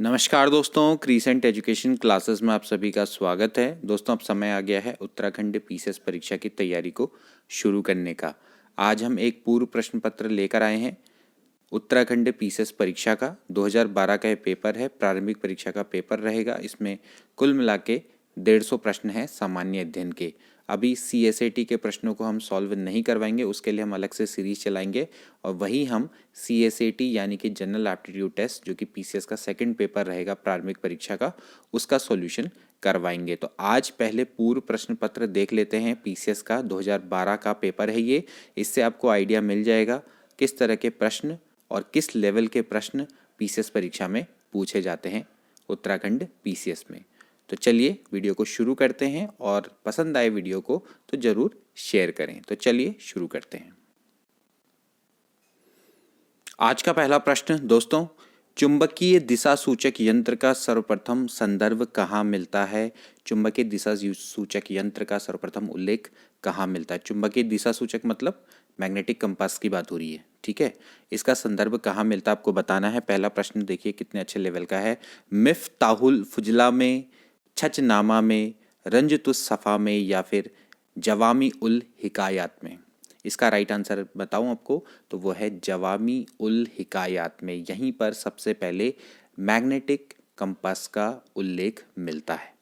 नमस्कार दोस्तों, crescent education classes में आप सभी का स्वागत है। दोस्तों, अब समय आ गया है उत्तराखंड पीसीएस परीक्षा की तैयारी को शुरू करने का। आज हम एक पूर्व प्रश्न पत्र लेकर आए हैं। उत्तराखंड पीसीएस परीक्षा का 2012 का ये पेपर है, प्रारंभिक परीक्षा का पेपर रहेगा। इसमें कुल मिला के 150 प्रश्न हैं सामान्य अध्ययन के। अभी सीएसएटी के प्रश्नों को हम सॉल्व नहीं करवाएंगे, उसके लिए हम अलग से सीरीज चलाएंगे और वही हम सीएसएटी यानी कि जनरल एप्टीट्यूड टेस्ट, जो कि पीसीएस का सेकंड पेपर रहेगा प्रारंभिक परीक्षा का, उसका सॉल्यूशन करवाएंगे। तो आज पहले पूर्व प्रश्न पत्र देख लेते हैं। पीसीएस का 2012 का पेपर है ये। इससे आपको आइडिया मिल जाएगा किस तरह के प्रश्न और किस लेवल के प्रश्न पीसीएस परीक्षा में पूछे जाते हैं उत्तराखंड पीसीएस में। तो चलिए वीडियो को शुरू करते हैं और पसंद आए वीडियो को तो ज़रूर शेयर करें। तो चलिए शुरू करते हैं। आज का पहला प्रश्न दोस्तों, चुंबकीय दिशा सूचक यंत्र का सर्वप्रथम संदर्भ कहाँ मिलता है? चुंबकीय दिशा सूचक यंत्र का सर्वप्रथम उल्लेख कहाँ मिलता है? चुंबकीय दिशा सूचक मतलब मैग्नेटिक कंपास की बात हो रही है, ठीक है। इसका संदर्भ कहाँ मिलता है आपको बताना है। पहला प्रश्न देखिए कितने अच्छे लेवल का है। मिफ्ताहुल फुजला में, छचनामा में, रंजतुस सफ़ा में या फिर जवामी उल हिकायात में? इसका राइट आंसर बताऊं आपको तो वो है जवामी उल हिकायात में। यहीं पर सबसे पहले मैग्नेटिक कंपास का उल्लेख मिलता है।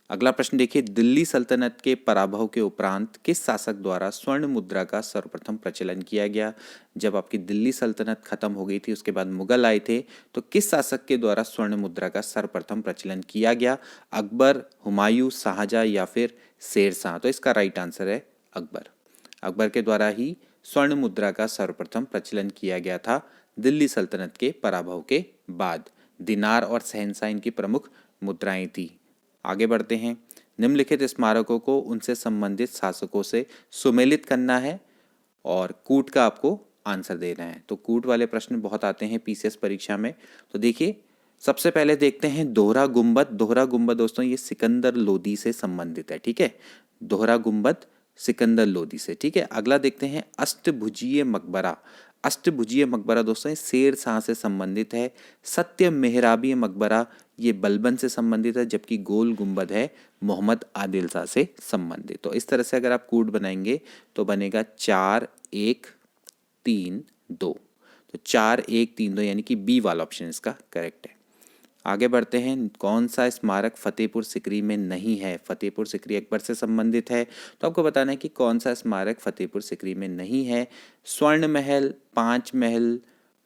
अगला प्रश्न देखिए, दिल्ली सल्तनत के पराभव के उपरांत किस शासक द्वारा स्वर्ण मुद्रा का सर्वप्रथम प्रचलन किया गया? जब आपकी दिल्ली सल्तनत खत्म हो गई थी, उसके बाद मुगल आए थे, तो किस शासक के द्वारा स्वर्ण मुद्रा का सर्वप्रथम प्रचलन किया गया? अकबर, हुमायूं, शाहजहां या फिर शेरशाह? तो इसका राइट आंसर है अकबर। अकबर के द्वारा ही स्वर्ण मुद्रा का सर्वप्रथम प्रचलन किया गया था दिल्ली सल्तनत के पराभव के बाद। दिनार और शहनशाह इनकी प्रमुख मुद्राएं थी। आगे बढ़ते हैं। निम्नलिखित स्मारकों को उनसे संबंधित शासकों से सुमेलित करना है और कूट का आपको आंसर देना है। तो कूट वाले प्रश्न बहुत आते हैं पीसीएस परीक्षा में। तो देखिए, सबसे पहले देखते हैं दोहरा गुंबद। दोहरा गुंबद दोस्तों ये सिकंदर लोदी से संबंधित है, ठीक है। दोहरा गुंबद सिकंदर लोदी से, ठीक है। अगला देखते हैं अष्टभुजीय मकबरा। अष्टभुजीय मकबरा दोस्तों ये शेर शाह से संबंधित है। सत्य मेहराबी मकबरा ये बलबन से संबंधित है, जबकि गोल गुंबद है मोहम्मद आदिल शाह से संबंधित। तो इस तरह से अगर आप कूट बनाएंगे तो बनेगा 4 1 3 2। तो 4 1 3 2 यानी कि बी वाला ऑप्शन इसका करेक्ट है। आगे बढ़ते हैं। कौन सा स्मारक फतेहपुर सिकरी में नहीं है? फतेहपुर सिकरी अकबर से संबंधित है, तो आपको बताना है कि कौन सा स्मारक फतेहपुर सिकरी में नहीं है। स्वर्ण महल, पांच महल,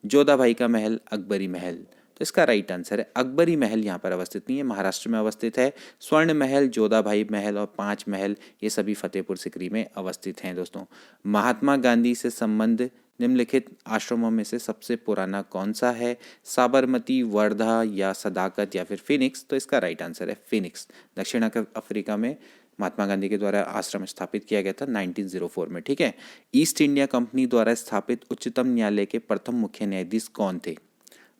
जोधा भाई का महल, अकबरी महल? तो इसका राइट आंसर है अकबरी महल यहाँ पर अवस्थित नहीं है, महाराष्ट्र में अवस्थित है। स्वर्ण महल, जोधा भाई महल और पांच महल ये सभी फतेहपुर सिकरी में अवस्थित हैं दोस्तों। महात्मा गांधी से संबंध निम्नलिखित आश्रमों में से सबसे पुराना कौन सा है? साबरमती, वर्धा या सदाकत या फिर फिनिक्स? तो इसका राइट आंसर है फिनिक्स। दक्षिण अफ्रीका में महात्मा गांधी के द्वारा आश्रम स्थापित किया गया था 1904 में, ठीक है। ईस्ट इंडिया कंपनी द्वारा स्थापित उच्चतम न्यायालय के प्रथम मुख्य न्यायाधीश कौन थे?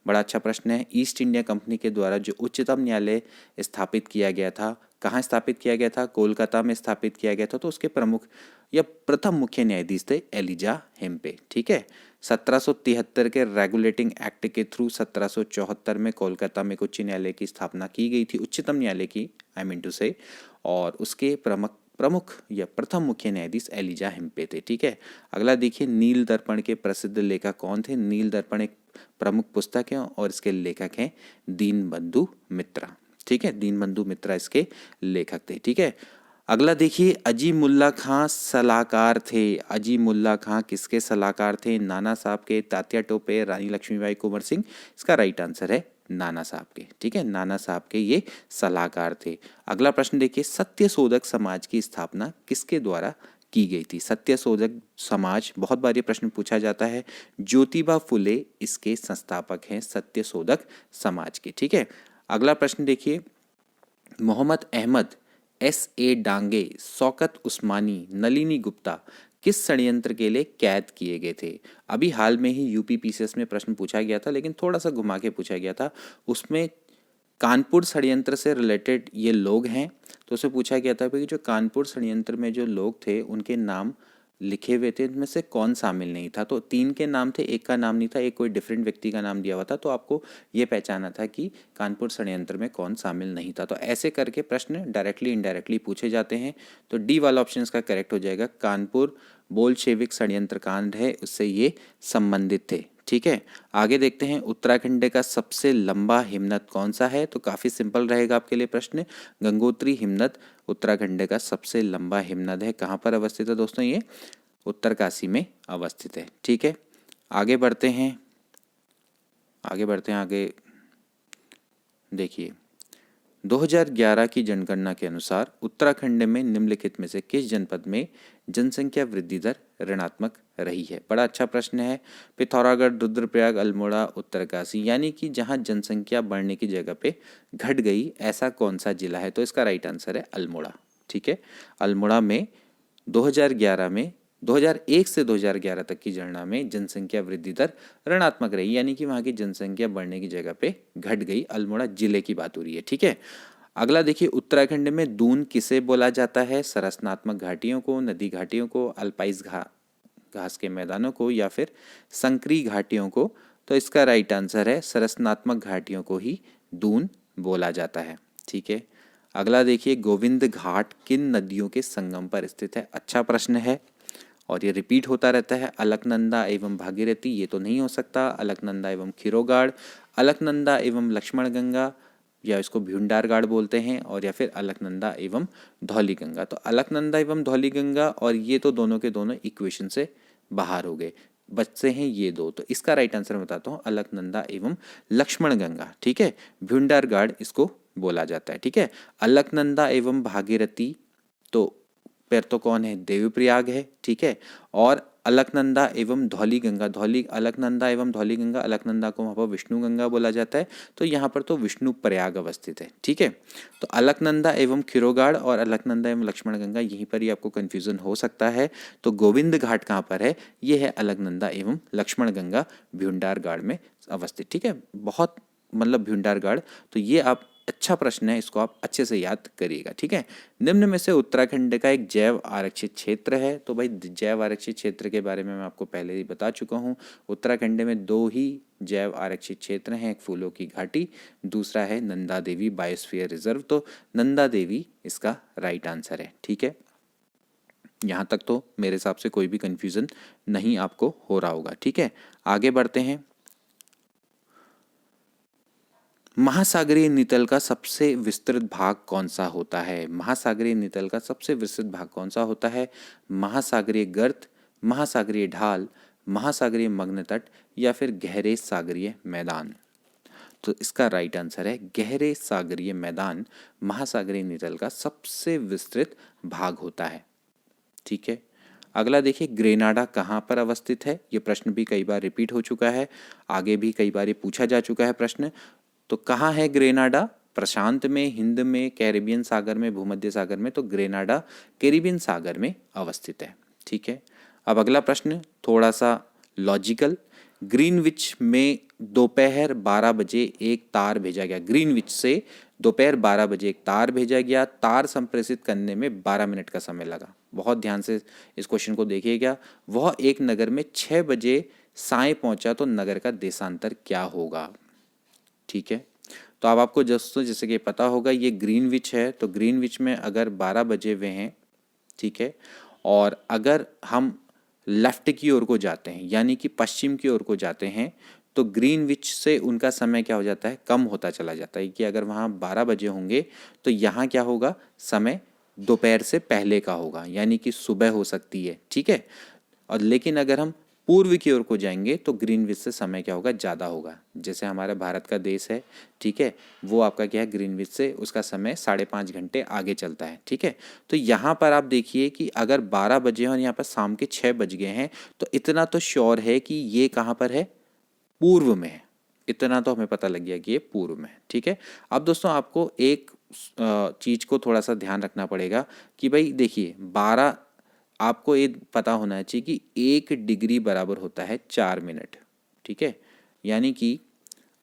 बड़ा अच्छा प्रश्न है। ईस्ट इंडिया कंपनी के द्वारा जो उच्चतम न्यायालय स्थापित किया गया था, कहाँ स्थापित किया गया था? कोलकाता में स्थापित किया गया था। तो उसके प्रमुख या प्रथम मुख्य न्यायाधीश थे एलिजा हेम्पे, ठीक है। 1773 के रेगुलेटिंग एक्ट के थ्रू 1774 में कोलकाता में उच्च न्यायालय की स्थापना की गई थी, उच्चतम न्यायालय की, आई मीन टू से, और उसके प्रमुख या प्रथम मुख्य न्यायाधीश एलिजा हेम्पे थे, ठीक है। अगला देखिए, नील दर्पण के प्रसिद्ध लेखक कौन थे? नील दर्पण एक प्रमुख पुस्तक है और इसके लेखक हैं दीनबंधु मित्रा, ठीक है। दीनबंधु मित्रा इसके लेखक थे, ठीक है। अगला देखिए, अजीमुल्ला खां सलाहकार थे। अजीमुल्ला खां किसके सलाहकार थे? नाना साहब के, तात्या टोपे, रानी लक्ष्मीबाई, कुंवर सिंह? इसका राइट आंसर है नाना साहब के, ठीक है। नाना साहब के ये सलाहकार थे। अगला प्रश्न देखिए, सत्यशोधक समाज की स्थापना किसके द्वारा की गई थी? सत्यशोधक समाज, बहुत बार ये प्रश्न पूछा जाता है। ज्योतिबा फुले इसके संस्थापक हैं सत्यशोधक समाज के, ठीक है। अगला प्रश्न देखिए, मोहम्मद अहमद, S.A. डांगे, शौकत उस्मानी, नलिनी गुप्ता किस षड्यंत्र के लिए कैद किए गए थे? अभी हाल में ही यूपी पीसीएस में प्रश्न पूछा गया था, लेकिन थोड़ा सा घुमा के पूछा गया था। उसमें कानपुर षड्यंत्र से रिलेटेड ये लोग हैं, तो उसे पूछा गया था कि जो कानपुर षड्यंत्र में जो लोग थे उनके नाम लिखे हुए थे उनमें से कौन शामिल नहीं था। तो 3 के नाम थे, एक का नाम नहीं था, एक कोई डिफरेंट व्यक्ति का नाम दिया हुआ था, तो आपको ये पहचाना था कि कानपुर षड्यंत्र में कौन शामिल नहीं था। तो ऐसे करके प्रश्न डायरेक्टली इनडायरेक्टली पूछे जाते हैं। तो डी वाला ऑप्शन इसका करेक्ट हो जाएगा, कानपुर बोल्शेविक षड्यंत्र कांड है, उससे ये संबंधित थे। ठीक है, आगे देखते हैं उत्तराखंड का सबसे लंबा हिमनद कौन सा है। तो काफ़ी सिंपल रहेगा आपके लिए प्रश्न। गंगोत्री हिमनद उत्तराखंड का सबसे लंबा हिमनद है। कहाँ पर अवस्थित है दोस्तों? ये उत्तरकाशी में अवस्थित है। ठीक है, आगे बढ़ते हैं आगे देखिए 2011 की जनगणना के अनुसार उत्तराखंड में निम्नलिखित में से किस जनपद में जनसंख्या वृद्धि दर ऋणात्मक रही है? बड़ा अच्छा प्रश्न है। पिथौरागढ़, रुद्रप्रयाग, अल्मोड़ा, उत्तरकाशी, यानी कि जहां जनसंख्या बढ़ने की जगह पे घट गई, ऐसा कौन सा जिला है? तो इसका राइट आंसर है अल्मोड़ा। ठीक है, अल्मोड़ा में 2001 से 2011 तक की गणना में जनसंख्या वृद्धि दर ऋणात्मक रही, यानी कि वहाँ की जनसंख्या बढ़ने की जगह पे घट गई। अल्मोड़ा जिले की बात हो रही है। ठीक है, अगला देखिए उत्तराखंड में दून किसे बोला जाता है? संरचनात्मक घाटियों को, नदी घाटियों को, अल्पाइस घास के मैदानों को, या फिर संकरी घाटियों को? तो इसका राइट आंसर है संरचनात्मक घाटियों को ही दून बोला जाता है। ठीक है, अगला देखिए गोविंद घाट किन नदियों के संगम पर स्थित है? अच्छा प्रश्न है और ये रिपीट होता रहता है। अलकनंदा एवं भागीरथी, ये तो नहीं हो सकता। अलकनंदा एवं खिरोगाड़, अलकनंदा एवं लक्ष्मणगंगा, या इसको भ्यूंडारगाड़ बोलते हैं, और या फिर अलकनंदा एवं धौलीगंगा। तो अलकनंदा एवं धौलीगंगा, और ये तो दोनों के दोनों इक्वेशन से बाहर हो गए, बचते हैं ये दो। तो इसका राइट आंसर मैं बताता हूँ, अलकनंदा एवं लक्ष्मणगंगा। ठीक है, भ्यूंडारगाड़ इसको बोला जाता है। ठीक है, अलकनंदा एवं भागीरथी तो फिर तो कौन है? देवप्रयाग है। ठीक है, और अलकनंदा एवं धौलीगंगा, अलकनंदा एवं धौलीगंगा, अलकनंदा को वहाँ पर विष्णु गंगा बोला जाता है, तो यहाँ पर तो विष्णु प्रयाग अवस्थित है। ठीक है, तो अलकनंदा एवं खिरोगाड़ और अलकनंदा एवं लक्ष्मणगंगा, यहीं पर ही आपको कन्फ्यूजन हो सकता है। तो गोविंद घाट कहाँ पर है? ये है अलकनंदा एवं लक्ष्मणगंगा, भ्यूंडारगाड़ में अवस्थित। ठीक है, बहुत मतलब भ्यूंडारगाड़, तो ये आप अच्छा प्रश्न है, इसको आप अच्छे से याद करिएगा। ठीक है, निम्न में से उत्तराखंड का एक जैव आरक्षित क्षेत्र है। तो भाई जैव आरक्षित क्षेत्र के बारे में मैं आपको पहले ही बता चुका हूँ। उत्तराखंड में 2 ही जैव आरक्षित क्षेत्र हैं, एक फूलों की घाटी, दूसरा है नंदा देवी बायोस्फीयर रिजर्व। तो नंदा देवी इसका राइट आंसर है। ठीक है, यहाँ तक तो मेरे हिसाब से कोई भी कंफ्यूजन नहीं आपको हो रहा होगा। ठीक है, आगे बढ़ते हैं। महासागरीय नितल का सबसे विस्तृत भाग कौन सा होता है? महासागरीय नितल का सबसे विस्तृत भाग कौन सा होता है? महासागरीय गर्त, महासागरीय ढाल, महासागरीय मग्न तट, या फिर गहरे सागरीय मैदान? तो इसका राइट आंसर है गहरे सागरीय मैदान महासागरीय नितल का सबसे विस्तृत भाग होता है। ठीक है, अगला देखिए ग्रेनाडा कहाँ पर अवस्थित है? ये प्रश्न भी कई बार रिपीट हो चुका है, आगे भी कई बार ये पूछा जा चुका है प्रश्न। तो कहाँ है ग्रेनाडा? प्रशांत में, हिंद में, कैरिबियन सागर में, भूमध्य सागर में? तो ग्रेनाडा कैरिबियन सागर में अवस्थित है। ठीक है, अब अगला प्रश्न थोड़ा सा लॉजिकल। ग्रीनविच में दोपहर 12 बजे एक तार भेजा गया। ग्रीनविच से दोपहर 12 बजे एक तार भेजा गया, तार संप्रेषित करने में 12 मिनट का समय लगा। बहुत ध्यान से इस क्वेश्चन को देखिएगा। वह एक नगर में 6 बजे साय पहुंचा, तो नगर का देशांतर क्या होगा? ठीक है, तो अब आपको दोस्तों जैसे कि पता होगा ये ग्रीनविच है, तो ग्रीनविच में अगर 12 बजे हुए हैं, ठीक है, और अगर हम लेफ्ट की ओर को जाते हैं, यानी कि पश्चिम की ओर को जाते हैं, तो ग्रीनविच से उनका समय क्या हो जाता है? कम होता चला जाता है। कि अगर वहाँ 12 बजे होंगे तो यहाँ क्या होगा? समय दोपहर से पहले का होगा, यानी कि सुबह हो सकती है। ठीक है, और लेकिन अगर हम पूर्व की ओर को जाएंगे तो ग्रीनविच से समय क्या होगा? ज़्यादा होगा। जैसे हमारा भारत का देश है, ठीक है, वो आपका क्या है? ग्रीनविच से उसका समय 5.5 घंटे आगे चलता है। ठीक है, तो यहाँ पर आप देखिए कि अगर 12 बजे हैं और यहाँ पर शाम के 6 बज गए हैं, तो इतना तो श्योर है कि ये कहाँ पर है? पूर्व में है। इतना तो हमें पता लग गया कि ये पूर्व में है। ठीक है, अब दोस्तों आपको एक चीज़ को थोड़ा सा ध्यान रखना पड़ेगा कि भाई देखिए 12, आपको ये पता होना चाहिए कि 1 डिग्री बराबर होता है 4 मिनट। ठीक है, यानी कि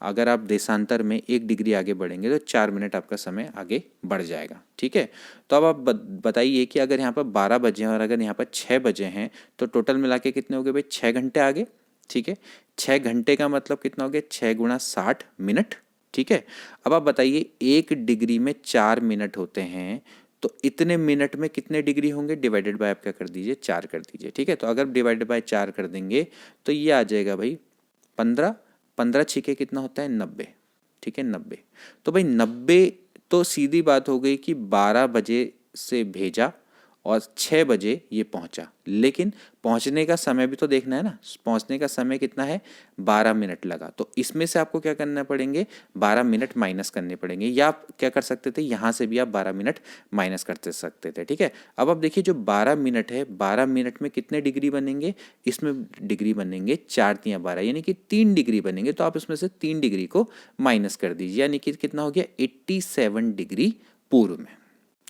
अगर आप देशांतर में 1 डिग्री आगे बढ़ेंगे तो 4 मिनट आपका समय आगे बढ़ जाएगा। ठीक है, तो अब आप बताइए कि अगर यहाँ पर 12 बजे हैं और अगर यहाँ पर 6 बजे हैं तो टोटल मिला के कितने हो गए भाई, 6 घंटे आगे। ठीक है, 6 घंटे का मतलब कितना हो गया, 6 × 60 मिनट। ठीक है, अब आप बताइए 1 डिग्री में 4 मिनट होते हैं तो इतने मिनट में कितने डिग्री होंगे, डिवाइडेड बाय आप क्या कर दीजिए, 4 कर दीजिए। ठीक है, तो अगर डिवाइडेड बाय 4 कर देंगे तो ये आ जाएगा भाई 15, 15 छिके कितना होता है, 90। ठीक है, 90। तो भाई 90 तो सीधी बात हो गई कि 12 बजे से भेजा और 6 बजे ये पहुंचा, लेकिन पहुंचने का समय भी तो देखना है ना। पहुंचने का समय कितना है, 12 मिनट लगा, तो इसमें से आपको क्या करना पड़ेंगे, 12 मिनट माइनस करने पड़ेंगे, या आप क्या कर सकते थे, यहाँ से भी आप 12 मिनट माइनस करते सकते थे। ठीक है, अब आप देखिए जो 12 मिनट है, 12 मिनट में कितने डिग्री बनेंगे, इसमें डिग्री बनेंगे 4 × 12 यानी कि 3 डिग्री बनेंगे, तो आप इसमें से 3 डिग्री को माइनस कर दीजिए, यानी कि कितना हो गया, 87 डिग्री पूर्व में।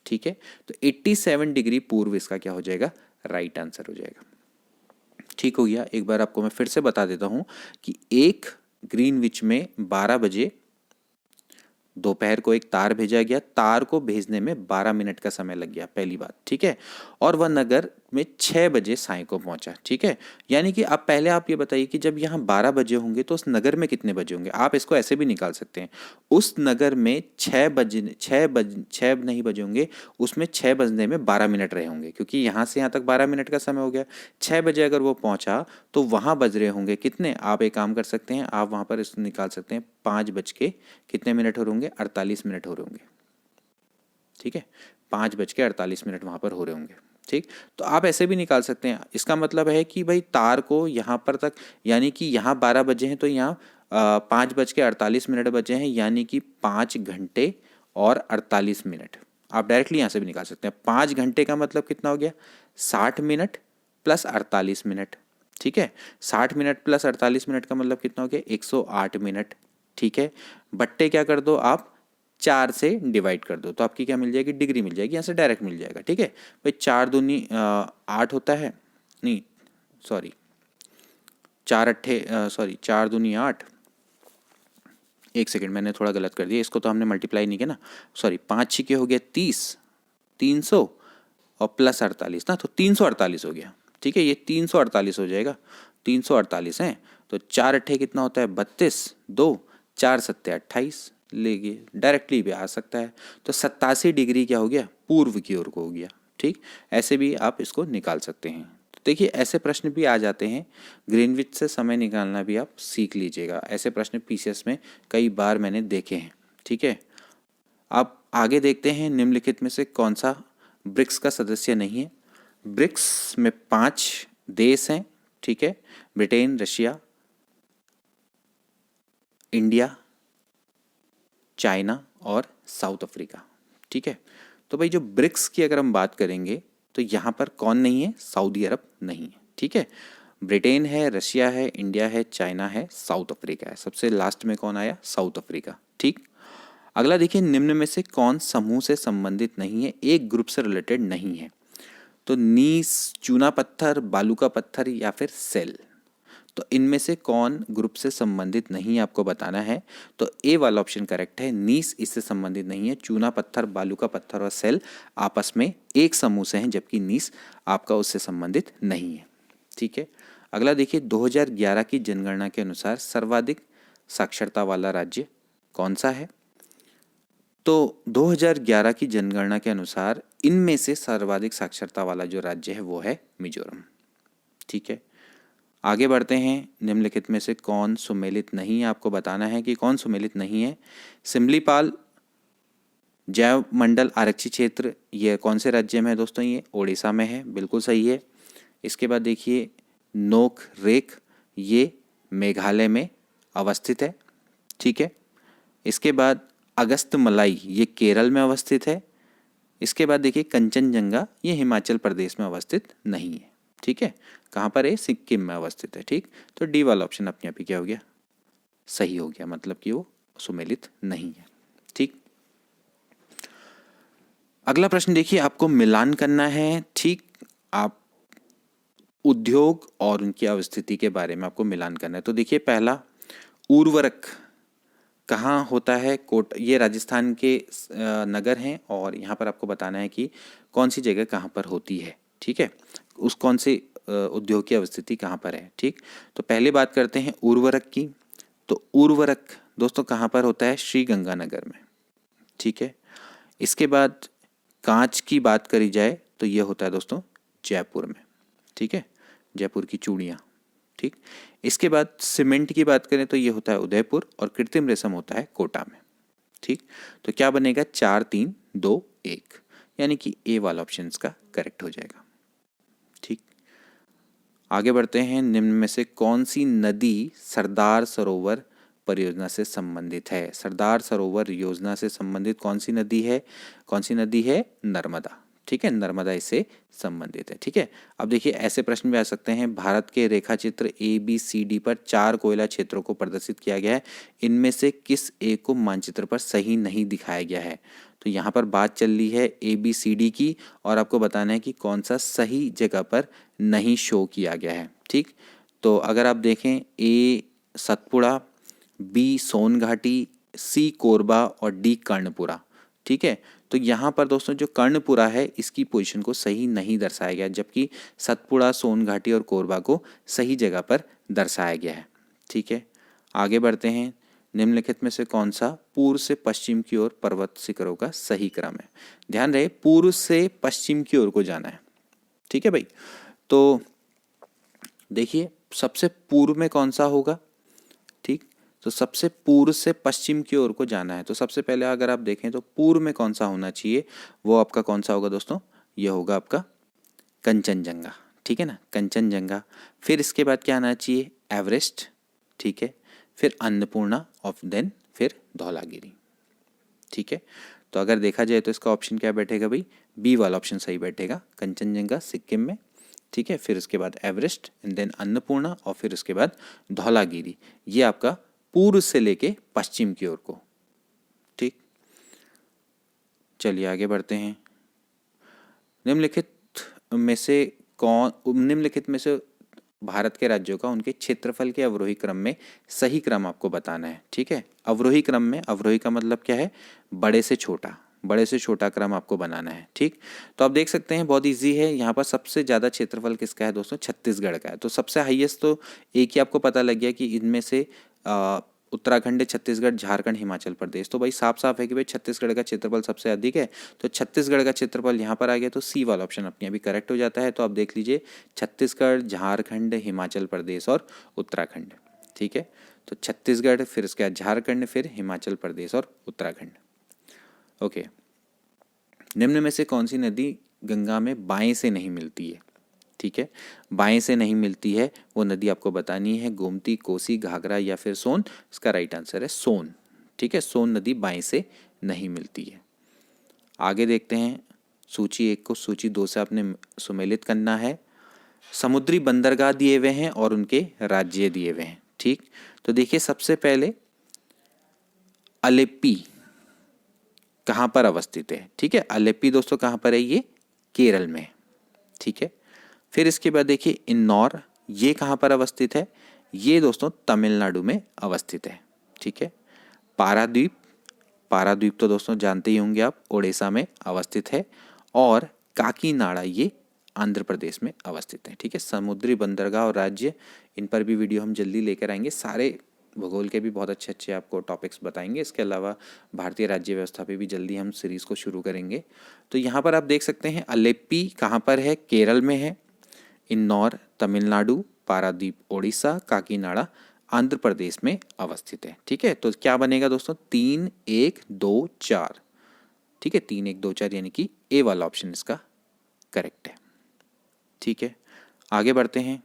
ठीक है, तो 87 डिग्री पूर्व इसका क्या हो जाएगा, राइट आंसर हो जाएगा। ठीक हो गया, एक बार आपको मैं फिर से बता देता हूं कि एक ग्रीनविच में 12 बजे दोपहर को एक तार भेजा गया, तार को भेजने में 12 मिनट का समय लग गया, पहली बात। ठीक है, और वह नगर में 6 बजे साय को पहुंचा। ठीक है, यानी कि आप पहले आप ये बताइए कि जब यहाँ 12 बजे होंगे तो उस नगर में कितने बजे होंगे। आप इसको ऐसे भी निकाल सकते हैं, उस नगर में 6 नहीं बजे होंगे, उसमें 6 बजने में 12 मिनट रहे होंगे, क्योंकि यहाँ से यहाँ तक 12 मिनट का समय हो गया। 6 बजे अगर वो पहुंचा तो वहाँ बज रहे होंगे कितने, आप एक काम कर सकते हैं, आप वहाँ पर इसको निकाल सकते हैं, 5 बज के कितने मिनट हो रहे होंगे, 48 मिनट हो रहे होंगे। ठीक है, 5 बज के 48 मिनट वहाँ पर हो रहे होंगे। ठीक, तो आप ऐसे भी निकाल सकते हैं, इसका मतलब है कि भाई तार को यहाँ पर तक, यानी कि यहाँ 12 बजे हैं तो यहाँ 5 बज के 48 मिनट बचे हैं, यानी कि 5 घंटे और 48 मिनट। आप डायरेक्टली यहाँ से भी निकाल सकते हैं, 5 घंटे का मतलब कितना हो गया, 60 मिनट प्लस 48 मिनट। ठीक है, 60 मिनट प्लस 48 मिनट का मतलब कितना हो गया, 108 मिनट। ठीक है, बट्टे क्या कर दो आप, 4 से डिवाइड कर दो, तो आपकी क्या मिल जाएगी, डिग्री मिल जाएगी, यहाँ से डायरेक्ट मिल जाएगा। ठीक है भाई, 4 दूनी 8 होता है, नहीं सॉरी 4 दूनी 8, एक सेकेंड मैंने थोड़ा गलत कर दिया, इसको तो हमने मल्टीप्लाई नहीं किया ना, सॉरी 5 छिके हो गया 30, 300 और प्लस 48 ना, तो 348 हो गया। ठीक है, ये 348 हो जाएगा, 348 है, तो 4 अट्ठे कितना होता है, 32, 2 4 सत्ते 28, लेंगे डायरेक्टली भी आ सकता है, तो 87 डिग्री क्या हो गया, पूर्व की ओर को हो गया। ठीक, ऐसे भी आप इसको निकाल सकते हैं। तो देखिए ऐसे प्रश्न भी आ जाते हैं, ग्रीनविच से समय निकालना भी आप सीख लीजिएगा, ऐसे प्रश्न पीसीएस में कई बार मैंने देखे हैं। ठीक है, आप आगे देखते हैं, निम्नलिखित में से कौन सा ब्रिक्स का सदस्य नहीं है। ब्रिक्स में 5 देश हैं। ठीक है, ब्रिटेन, रशिया, इंडिया, चाइना और साउथ अफ्रीका। ठीक है, तो भाई जो ब्रिक्स की अगर हम बात करेंगे तो यहाँ पर कौन नहीं है, सऊदी अरब नहीं है। ठीक है, ब्रिटेन है, रशिया है, इंडिया है, चाइना है, साउथ अफ्रीका है, सबसे लास्ट में कौन आया, साउथ अफ्रीका। ठीक, अगला देखिए, निम्न में से कौन समूह से संबंधित नहीं है, एक ग्रुप से रिलेटेड नहीं है। तो नीस, चूना पत्थर, बालू का पत्थर या फिर सेल, तो इनमें से कौन ग्रुप से संबंधित नहीं आपको बताना है। तो ए वाला ऑप्शन करेक्ट है, नीस इससे संबंधित नहीं है, चूना पत्थर, बालू का पत्थर और सेल आपस में एक समूह से हैं, जबकि नीस आपका उससे संबंधित नहीं है। ठीक है, अगला देखिए, 2011 की जनगणना के अनुसार सर्वाधिक साक्षरता वाला राज्य कौन सा है। तो 2011 की जनगणना के अनुसार इनमें से सर्वाधिक साक्षरता वाला जो राज्य है वो है मिजोरम। ठीक है, आगे बढ़ते हैं, निम्नलिखित में से कौन सुमेलित नहीं है, आपको बताना है कि कौन सुमेलित नहीं है। सिमलीपाल जैव मंडल आरक्षित क्षेत्र, ये कौन से राज्य में है दोस्तों, ये ओडिशा में है, बिल्कुल सही है। इसके बाद देखिए, नोक रेक, ये मेघालय में अवस्थित है। ठीक है, इसके बाद अगस्त मलाई, ये केरल में अवस्थित है। इसके बाद देखिए, कंचनजंगा, ये हिमाचल प्रदेश में अवस्थित नहीं है। ठीक है, कहाँ पर है, सिक्किम में अवस्थित है। ठीक, तो डी वाला ऑप्शन अपने आप ही क्या हो गया, सही हो गया, मतलब कि वो सुमेलित नहीं है। ठीक, अगला प्रश्न देखिए, आपको मिलान करना है। ठीक, आप उद्योग और उनकी अवस्थिति के बारे में आपको मिलान करना है। तो देखिए, पहला उर्वरक कहाँ होता है कोट, ये राजस्थान के नगर हैं और यहाँ पर आपको बताना है कि कौन सी जगह कहाँ पर होती है। ठीक है, उस कौन से उद्योग की अवस्थिति कहाँ पर है। ठीक, तो पहले बात करते हैं उर्वरक की। तो उर्वरक दोस्तों कहाँ पर होता है, श्री गंगानगर में। ठीक है, इसके बाद कांच की बात करी जाए तो ये होता है दोस्तों जयपुर में। ठीक है, जयपुर की चूड़ियाँ। ठीक, इसके बाद सीमेंट की बात करें तो ये होता है उदयपुर और कृत्रिम रेशम होता है कोटा में। ठीक, तो क्या बनेगा, 4 3 2 1, यानी कि ए वाला ऑप्शन इसका करेक्ट हो जाएगा। ठीक, आगे बढ़ते हैं। निम्न में से कौन सी नदी सरदार सरोवर परियोजना से संबंधित है। सरदार सरोवर योजना से संबंधित कौन सी नदी है, कौन सी नदी है, नर्मदा। ठीक है, नर्मदा इससे संबंधित है। ठीक है, अब देखिए ऐसे प्रश्न भी आ सकते हैं। भारत के रेखा चित्र ABCD पर 4 कोयला क्षेत्रों को प्रदर्शित किया गया है, इनमें से किस एक को मानचित्र पर सही नहीं दिखाया गया है। तो यहाँ पर बात चल रही है ABCD की और आपको बताना है कि कौन सा सही जगह पर नहीं शो किया गया है। ठीक, तो अगर आप देखें A Satpura, B Songhati, C Korba और D कर्णपुरा। ठीक है, तो यहाँ पर दोस्तों जो कर्णपुरा है इसकी पोजीशन को सही नहीं दर्शाया गया, जबकि सतपुड़ा, सोनघाटी और कोरबा को सही जगह पर दर्शाया गया है। ठीक है, आगे बढ़ते हैं। निम्नलिखित में से कौन सा पूर्व से पश्चिम की ओर पर्वत शिखरों का सही क्रम है। ध्यान रहे, पूर्व से पश्चिम की ओर को जाना है। ठीक है भाई, तो देखिए सबसे पूर्व में कौन सा होगा। ठीक, तो सबसे पूर्व से पश्चिम की ओर को जाना है, तो सबसे पहले अगर आप देखें तो पूर्व में कौन सा होना चाहिए, वो आपका कौन सा होगा दोस्तों, ये होगा आपका कंचनजंगा। ठीक है ना, कंचनजंगा। फिर इसके बाद क्या आना चाहिए, एवरेस्ट। ठीक है, फिर अन्नपूर्णा और देन फिर धौलागिरी। ठीक है, तो अगर देखा जाए तो इसका ऑप्शन क्या बैठेगा भाई, बी वाला ऑप्शन सही बैठेगा, कंचनजंगा सिक्किम में। ठीक है, फिर उसके बाद एवरेस्ट एंड देन अन्नपूर्णा और फिर उसके बाद धौलागिरी, ये आपका पूर्व से लेके पश्चिम की ओर को। ठीक, चलिए आगे बढ़ते हैं। निम्नलिखित में से भारत के राज्यों का उनके क्षेत्रफल के अवरोही क्रम में सही क्रम आपको बताना है। ठीक है, अवरोही क्रम में, अवरोही का मतलब क्या है, बड़े से छोटा क्रम आपको बनाना है। ठीक, तो आप देख सकते हैं बहुत इजी है। यहाँ पर सबसे ज़्यादा क्षेत्रफल किसका है दोस्तों, छत्तीसगढ़ का है। तो सबसे हाईएस्ट तो एक ही आपको पता लग गया कि इनमें से उत्तराखंड, छत्तीसगढ़, झारखंड, हिमाचल प्रदेश। तो भाई साफ साफ है कि भाई छत्तीसगढ़ का क्षेत्रफल सबसे अधिक है, तो छत्तीसगढ़ का क्षेत्रफल यहाँ पर आ गया, तो सी वाला ऑप्शन अपने अभी करेक्ट हो जाता है। तो आप देख लीजिए छत्तीसगढ़, झारखंड, हिमाचल प्रदेश और उत्तराखंड। ठीक है, तो छत्तीसगढ़, फिर उसके बाद झारखंड, फिर हिमाचल प्रदेश और उत्तराखंड। ओके, निम्न में से कौन सी नदी गंगा में बाएं से नहीं मिलती है। ठीक है, बाएं से नहीं मिलती है वो नदी आपको बतानी है, गोमती, कोसी, घाघरा या फिर सोन। इसका राइट आंसर है सोन। ठीक है, सोन नदी बाएं से नहीं मिलती है। आगे देखते हैं, सूची 1 को सूची 2 से आपने सुमेलित करना है। समुद्री बंदरगाह दिए हुए हैं और उनके राज्य दिए हुए हैं। ठीक, तो देखिए सबसे पहले अलेप्पी कहाँ पर अवस्थित है। ठीक है, अलेप्पी दोस्तों कहाँ पर है, ये केरल में। ठीक है, फिर इसके बाद देखिए इन्नौर, ये कहाँ पर अवस्थित है, ये दोस्तों तमिलनाडु में अवस्थित है। ठीक है, पारादीप तो दोस्तों जानते ही होंगे आप, ओडिशा में अवस्थित है। और काकीनाडा ये आंध्र प्रदेश में अवस्थित है। ठीक है, समुद्री बंदरगाह और राज्य, इन पर भी वीडियो हम जल्दी लेकर आएंगे। सारे भूगोल के भी बहुत अच्छे अच्छे आपको टॉपिक्स बताएंगे। इसके अलावा भारतीय राज्य व्यवस्था पे भी जल्दी हम सीरीज़ को शुरू करेंगे। तो यहाँ पर आप देख सकते हैं अलेप्पी कहाँ पर है, केरल में है। इन्नौर तमिलनाडु, पारादीप ओडिशा, काकीनाडा आंध्र प्रदेश में अवस्थित है। ठीक है, तो क्या बनेगा दोस्तों, 3 1 2 4। ठीक है, 3 1 2 4 यानी कि ए वाला ऑप्शन इसका करेक्ट है। ठीक है, आगे बढ़ते हैं।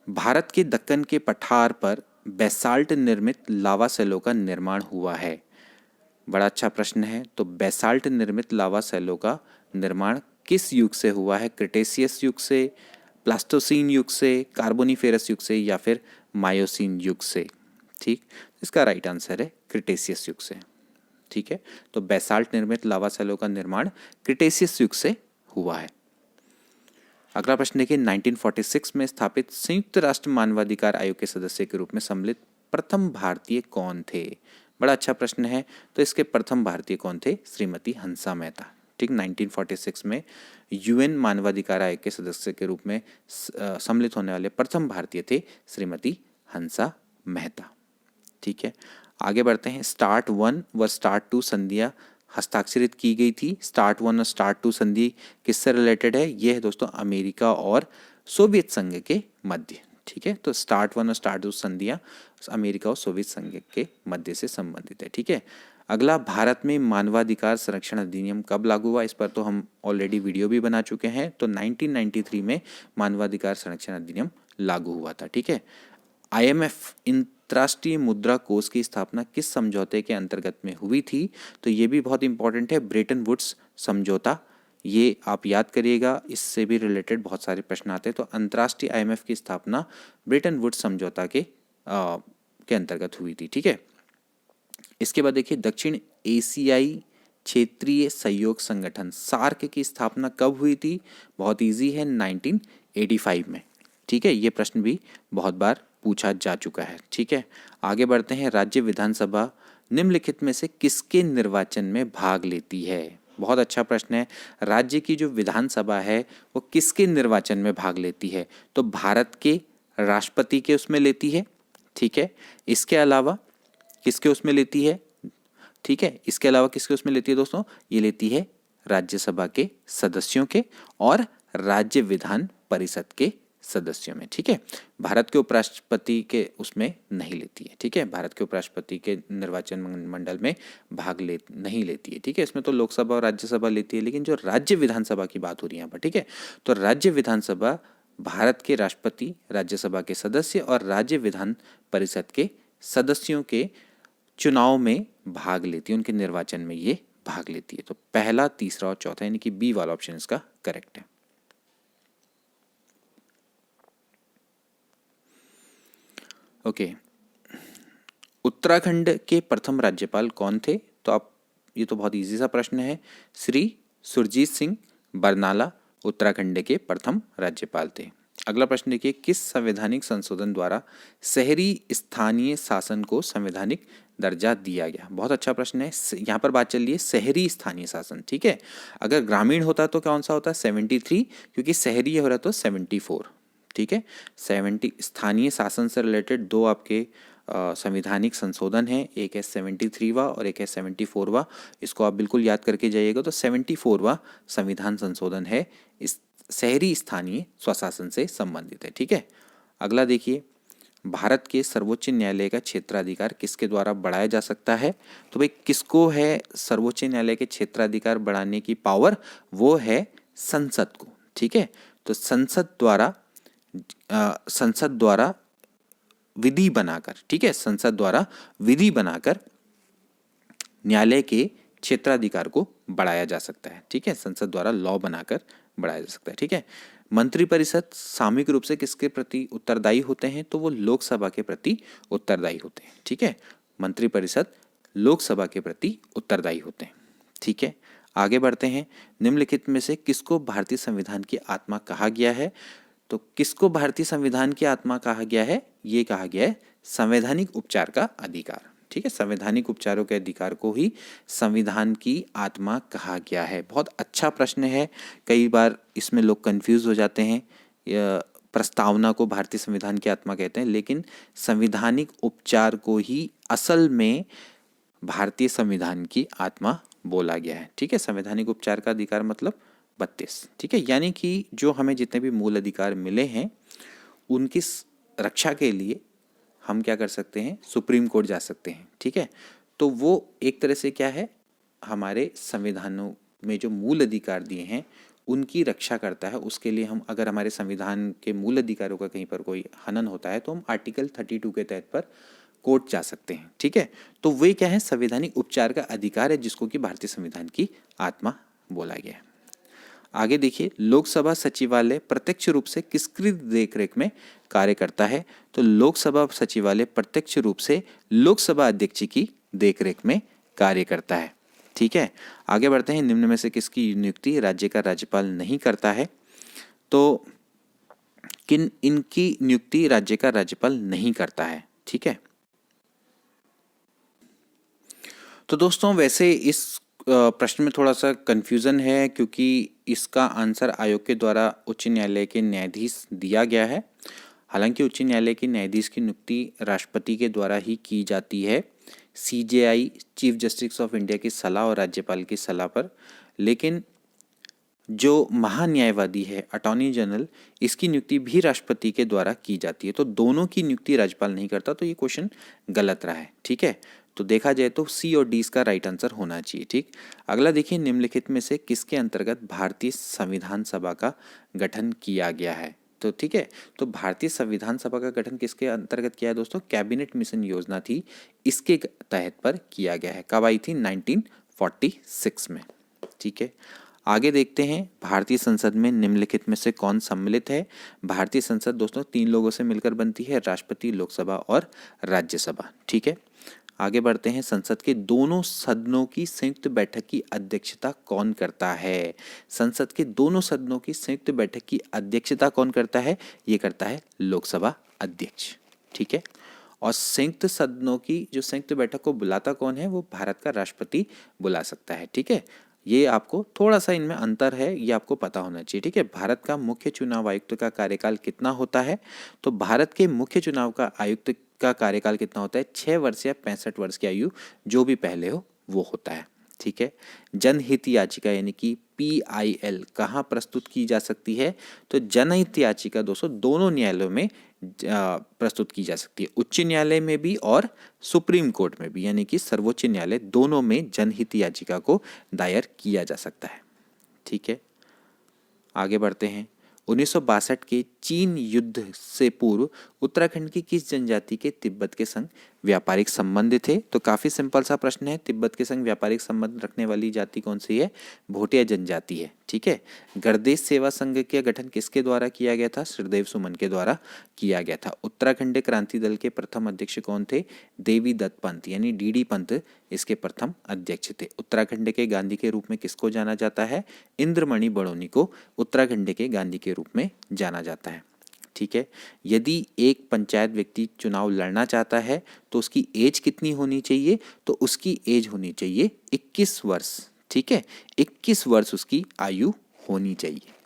भारत के दक्कन के पठार पर बेसाल्ट निर्मित लावा सेलों का निर्माण हुआ है। बड़ा अच्छा प्रश्न है। तो बेसाल्ट निर्मित लावा सेलों का निर्माण किस युग से हुआ है, क्रिटेशियस युग से, प्लास्टोसीन युग से, कार्बोनिफेरस युग से या फिर मायोसीन युग से। ठीक, इसका राइट आंसर है क्रिटेशियस युग से। ठीक है, तो बेसाल्ट निर्मित लावा सेलों का निर्माण क्रिटेशियस युग से हुआ है। अगला प्रश्न देखिए, 1946 में स्थापित संयुक्त राष्ट्र मानवाधिकार आयोग के सदस्य के रूप में सम्मिलित प्रथम भारतीय कौन थे? बड़ा अच्छा प्रश्न है। तो इसके प्रथम भारतीय कौन थे? श्रीमती हंसा मेहता। ठीक, 1946 में यूएन मानवाधिकार आयोग के सदस्य के रूप में सम्मिलित होने वाले प्रथम भारतीय थे श्रीमती हंसा मेहता। ठीक है, आगे बढ़ते हैं। स्टार्ट 1 व स्टार्ट 2 संधियां हस्ताक्षरित की गई थी। स्टार्ट 1 और स्टार्ट 2 संधि किससे रिलेटेड है? ये है दोस्तों अमेरिका और सोवियत संघ के मध्य। ठीक है, तो स्टार्ट 1 और स्टार्ट 2 संधियां अमेरिका और सोवियत संघ के मध्य से संबंधित है। ठीक है, अगला, भारत में मानवाधिकार संरक्षण अधिनियम कब लागू हुआ? इस पर तो हम ऑलरेडी वीडियो भी बना चुके हैं। तो 1993 में मानवाधिकार संरक्षण अधिनियम लागू हुआ था। ठीक है, IMF अंतर्राष्ट्रीय मुद्रा कोष की स्थापना किस समझौते के अंतर्गत में हुई थी? तो ये भी बहुत इंपॉर्टेंट है, ब्रेटन वुड्स समझौता। ये आप याद करिएगा, इससे भी रिलेटेड बहुत सारे प्रश्न आते हैं। तो अंतर्राष्ट्रीय IMF की स्थापना ब्रेटन वुड्स समझौता के अंतर्गत हुई थी। ठीक है, इसके बाद देखिए, दक्षिण एशियाई क्षेत्रीय सहयोग संगठन सार्क की स्थापना कब हुई थी? बहुत इजी है, 1985 में। ठीक है, ये प्रश्न भी बहुत बार पूछा जा चुका है। ठीक है, आगे बढ़ते हैं। राज्य विधानसभा निम्नलिखित में से किसके निर्वाचन में भाग लेती है? बहुत अच्छा प्रश्न है। राज्य की जो विधानसभा है वो किसके निर्वाचन में भाग लेती है? तो भारत के राष्ट्रपति के उसमें लेती है। ठीक है, इसके अलावा किसके उसमें लेती है? ठीक है, इसके अलावा किसके उसमें लेती है दोस्तों? ये लेती है राज्यसभा के सदस्यों के और राज्य विधान परिषद के सदस्यों में। ठीक है, भारत के उपराष्ट्रपति के उसमें नहीं लेती है। ठीक है, भारत के उपराष्ट्रपति के निर्वाचन मंडल में भाग नहीं लेती है। ठीक है, इसमें तो लोकसभा और राज्यसभा लेती है, लेकिन जो राज्य विधानसभा की बात हो रही है यहाँ पर। ठीक है, तो राज्य विधानसभा भारत के राष्ट्रपति, राज्यसभा के सदस्य और राज्य विधान परिषद के सदस्यों के चुनाव में भाग लेती है, उनके निर्वाचन में ये भाग लेती है। तो पहला, तीसरा और चौथा यानी कि बी वाला ऑप्शन इसका करेक्ट है। ओके, उत्तराखंड के प्रथम राज्यपाल कौन थे? तो आप, ये तो बहुत इजी सा प्रश्न है। श्री सुरजीत सिंह बरनाला उत्तराखंड के प्रथम राज्यपाल थे। अगला प्रश्न देखिए, किस संवैधानिक संशोधन द्वारा शहरी स्थानीय शासन को संवैधानिक दर्जा दिया गया? बहुत अच्छा प्रश्न है। यहाँ पर बात चल रही है शहरी स्थानीय शासन। ठीक है, अगर ग्रामीण होता तो कौन सा होता? 73, क्योंकि शहरी हो रहा तो 74। ठीक है, 70 स्थानीय शासन से रिलेटेड दो आपके संवैधानिक संशोधन है, एक है 73वां और एक है 74वां। इसको आप बिल्कुल याद करके जाइएगा। तो 74वां संविधान संशोधन है, इस शहरी स्थानीय स्वशासन से संबंधित है। ठीक है, अगला देखिए, भारत के सर्वोच्च न्यायालय का क्षेत्राधिकार किसके द्वारा बढ़ाया जा सकता है? तो भाई किसको है सर्वोच्च न्यायालय के क्षेत्राधिकार बढ़ाने की पावर? वो है संसद को। ठीक है, तो संसद द्वारा विधि बनाकर, ठीक है, संसद द्वारा विधि बनाकर न्यायालय के क्षेत्राधिकार को बढ़ाया जा सकता है। ठीक है, संसद द्वारा लॉ बनाकर बढ़ाया जा सकता है। ठीक है, मंत्रिपरिषद सामूहिक रूप से किसके प्रति उत्तरदायी होते हैं? तो वो लोकसभा के प्रति उत्तरदायी होते हैं। ठीक है, मंत्रिपरिषद लोकसभा के प्रति उत्तरदायी होते हैं। ठीक है, आगे बढ़ते हैं। निम्नलिखित में से किसको भारतीय संविधान की आत्मा कहा गया है? तो किसको भारतीय संविधान की आत्मा कहा गया है? ये कहा गया है संवैधानिक उपचार का अधिकार। ठीक है, संवैधानिक उपचारों के अधिकार को ही संविधान की आत्मा कहा गया है। बहुत अच्छा प्रश्न है। कई बार इसमें लोग कंफ्यूज हो जाते हैं। प्रस्तावना को भारतीय संविधान की आत्मा कहते हैं, लेकिन संवैधानिक उपचार को ही असल में भारतीय संविधान की आत्मा बोला गया है। ठीक है, संवैधानिक उपचार का अधिकार मतलब 32। ठीक है, यानी कि जो हमें जितने भी मूल अधिकार मिले हैं उनकी रक्षा के लिए हम क्या कर सकते हैं? सुप्रीम कोर्ट जा सकते हैं। ठीक है, तो वो एक तरह से क्या है, हमारे संविधानों में जो मूल अधिकार दिए हैं उनकी रक्षा करता है। उसके लिए हम, अगर हमारे संविधान के मूल अधिकारों का कहीं पर कोई हनन होता है तो हम आर्टिकल 32 के तहत पर कोर्ट जा सकते हैं। ठीक है, तो वे क्या है? संवैधानिक उपचार का अधिकार है, जिसको कि भारतीय संविधान की आत्मा बोला गया है। आगे देखिए, लोकसभा सचिवालय प्रत्यक्ष रूप से किसकी देखरेख में कार्य करता है? तो लोकसभा सचिवालय प्रत्यक्ष रूप से लोकसभा अध्यक्ष की देखरेख में कार्य करता है। ठीक है, आगे बढ़ते हैं। निम्न में से किसकी नियुक्ति राज्य का राज्यपाल नहीं करता है? तो इनकी नियुक्ति राज्य का राज्यपाल नहीं करता है। ठीक है, तो दोस्तों वैसे इस प्रश्न में थोड़ा सा कन्फ्यूज़न है, क्योंकि इसका आंसर आयोग के द्वारा उच्च न्यायालय के न्यायाधीश दिया गया है। हालांकि उच्च न्यायालय के न्यायाधीश की नियुक्ति राष्ट्रपति के द्वारा ही की जाती है, CJI chief justice of India की सलाह और राज्यपाल की सलाह पर। लेकिन जो महान्यायवादी है अटॉर्नी जनरल, इसकी नियुक्ति भी राष्ट्रपति के द्वारा की जाती है। तो दोनों की नियुक्ति राज्यपाल नहीं करता, तो ये क्वेश्चन गलत रहा है। ठीक है, तो देखा जाए तो सी और डी इसका राइट आंसर होना चाहिए। ठीक, अगला देखिए, निम्नलिखित में से किसके अंतर्गत भारतीय संविधान सभा का गठन किया गया है। तो ठीक है, तो भारतीय संविधान सभा का गठन किसके अंतर्गत किया है दोस्तों? कैबिनेट मिशन योजना थी, इसके तहत पर किया गया है। कब आई थी? 1946 में। ठीक है, आगे देखते हैं, भारतीय संसद में निम्नलिखित में से कौन सम्मिलित है? भारतीय संसद दोस्तों 3 लोगों से मिलकर बनती है, राष्ट्रपति, लोकसभा और राज्यसभा। ठीक है, आगे बढ़ते हैं, संसद के दोनों सदनों की संयुक्त बैठक की अध्यक्षता कौन करता है? संसद के दोनों सदनों की संयुक्त बैठक की अध्यक्षता कौन करता है? ये करता है लोकसभा अध्यक्ष। ठीक है, और संयुक्त सदनों की जो संयुक्त बैठक को बुलाता कौन है? वो भारत का राष्ट्रपति बुला सकता है। ठीक है, ये आपको थोड़ा सा इनमें अंतर है, ये आपको पता होना चाहिए। ठीक है, भारत का मुख्य चुनाव आयुक्त का कार्यकाल कितना होता है? तो भारत के मुख्य चुनाव का आयुक्त का कार्यकाल कितना होता है? 6 वर्ष या 65 वर्ष की आयु, जो भी पहले हो वो होता है। ठीक है, जनहित याचिका यानी कि PIL कहाँ प्रस्तुत की जा सकती है? तो जनहित याचिका दोस्तों दोनों न्यायालयों में प्रस्तुत की जा सकती है, उच्च न्यायालय में भी और सुप्रीम कोर्ट में भी, यानी कि सर्वोच्च न्यायालय, दोनों में जनहित याचिका को दायर किया जा सकता है। ठीक है, आगे बढ़ते हैं, 1962 के चीन युद्ध से पूर्व उत्तराखंड की किस जनजाति के तिब्बत के संग व्यापारिक संबंध थे? तो काफी सिंपल सा प्रश्न है, तिब्बत के संग व्यापारिक संबंध रखने वाली जाति कौन सी है? भोटिया जनजाति है। ठीक है, गणदेश सेवा संघ का गठन किसके द्वारा किया गया था? श्रीदेव सुमन के द्वारा किया गया था। उत्तराखंड क्रांति दल के प्रथम अध्यक्ष कौन थे? देवी दत्त पंत यानी DD पंत इसके प्रथम अध्यक्ष थे। उत्तराखंड के गांधी के रूप में किसको जाना जाता है? इंद्रमणि बड़ौनी को उत्तराखंड के गांधी के रूप में जाना जाता है। ठीक है, यदि एक पंचायत व्यक्ति चुनाव लड़ना चाहता है तो उसकी एज कितनी होनी चाहिए? तो उसकी एज होनी चाहिए 21 वर्ष। ठीक है, 21 वर्ष उसकी आयु होनी चाहिए।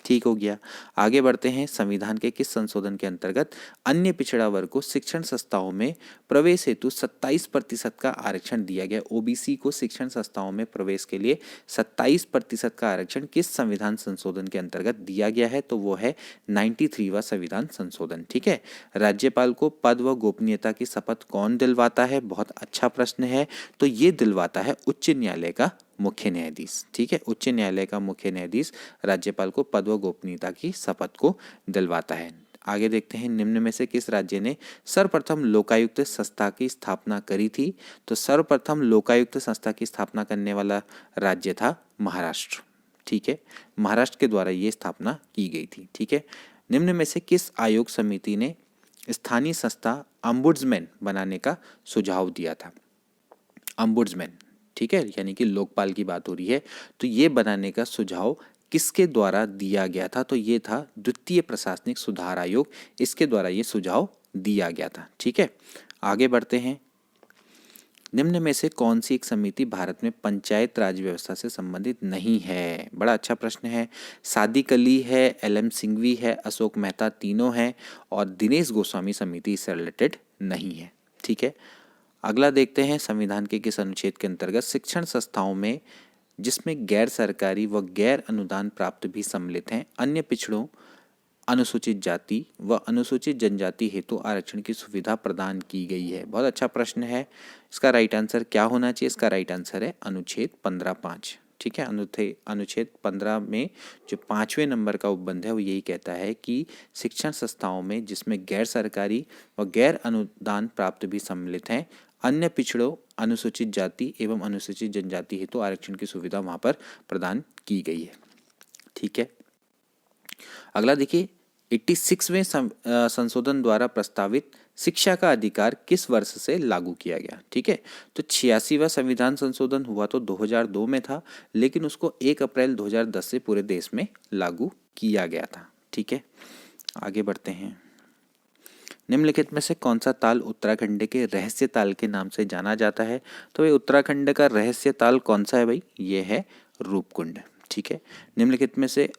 ठीक हो गया, आगे बढ़ते हैं, संविधान के किस संशोधन के अंतर्गत अन्य पिछड़ा वर्ग को शिक्षण संस्थाओं में प्रवेश हेतु 27% का आरक्षण दिया गया? OBC को शिक्षण संस्थाओं में प्रवेश के लिए 27% का आरक्षण किस संविधान संशोधन के अंतर्गत दिया गया है? तो वो है 93वां संविधान संशोधन। ठीक है, राज्यपाल को पद व गोपनीयता की शपथ कौन दिलवाता है? बहुत अच्छा प्रश्न है, तो ये दिलवाता है उच्च न्यायालय का मुख्य न्यायाधीश। ठीक है, उच्च न्यायालय का मुख्य न्यायाधीश राज्यपाल को पद व गोपनीयता की शपथ को दिलवाता है। आगे देखते हैं, निम्न में से किस राज्य ने सर्वप्रथम लोकायुक्त संस्था की स्थापना करी थी? तो सर्वप्रथम लोकायुक्त संस्था की स्थापना करने वाला राज्य था महाराष्ट्र। ठीक है, महाराष्ट्र के द्वारा ये स्थापना की गई थी। ठीक है, निम्न में से किस आयोग समिति ने स्थानीय संस्था अम्बुड्समैन बनाने का सुझाव दिया था? अम्बुड्समैन, ठीक है, यानी कि लोकपाल की बात हो रही है, तो ये बनाने का सुझाव किसके द्वारा दिया गया था? तो ये था द्वितीय प्रशासनिक सुधार आयोग, इसके द्वारा ये सुझाव दिया गया था। ठीक है, आगे बढ़ते हैं, निम्न में से कौन सी एक समिति भारत में पंचायत राज व्यवस्था से संबंधित नहीं है? बड़ा अच्छा प्रश्न है। सादिक अली है, LM सिंघवी है, अशोक मेहता, तीनों हैं, और दिनेश गोस्वामी समिति इससे रिलेटेड नहीं है। ठीक है, अगला देखते हैं, संविधान के किस अनुच्छेद के अंतर्गत शिक्षण संस्थाओं में जिसमें गैर सरकारी व गैर अनुदान प्राप्त भी सम्मिलित हैं अन्य पिछड़ों, अनुसूचित जाति व अनुसूचित जनजाति हेतु आरक्षण की सुविधा प्रदान की गई है? बहुत अच्छा प्रश्न है, इसका राइट आंसर क्या होना चाहिए? इसका राइट आंसर है अनुच्छेद 15(5). ठीक है, अनुच्छेद 15 में जो 5वें नंबर का उपबंध है वो यही कहता है कि शिक्षण संस्थाओं में जिसमें गैर सरकारी व गैर अनुदान प्राप्त भी सम्मिलित हैं अन्य पिछड़ों, अनुसूचित जाति एवं अनुसूचित जनजाति हेतु आरक्षण की सुविधा वहां पर प्रदान की गई है। ठीक है, अगला देखिए, 86वें संशोधन द्वारा प्रस्तावित शिक्षा का अधिकार किस वर्ष से लागू किया गया? ठीक है, तो 86वां संविधान संशोधन हुआ तो 2002 में था, लेकिन उसको 1 अप्रैल 2010 से पूरे देश में लागू किया गया था। ठीक है, आगे बढ़ते हैं, निम्नलिखित में से कौन सा ताल उत्तराखंड के रहस्य ताल के नाम से जाना जाता है? तो ये उत्तराखंड का रहस्य ताल कौन सा है भाई? ये है रूपकुंड। ठीक है। निम्नलिखित में से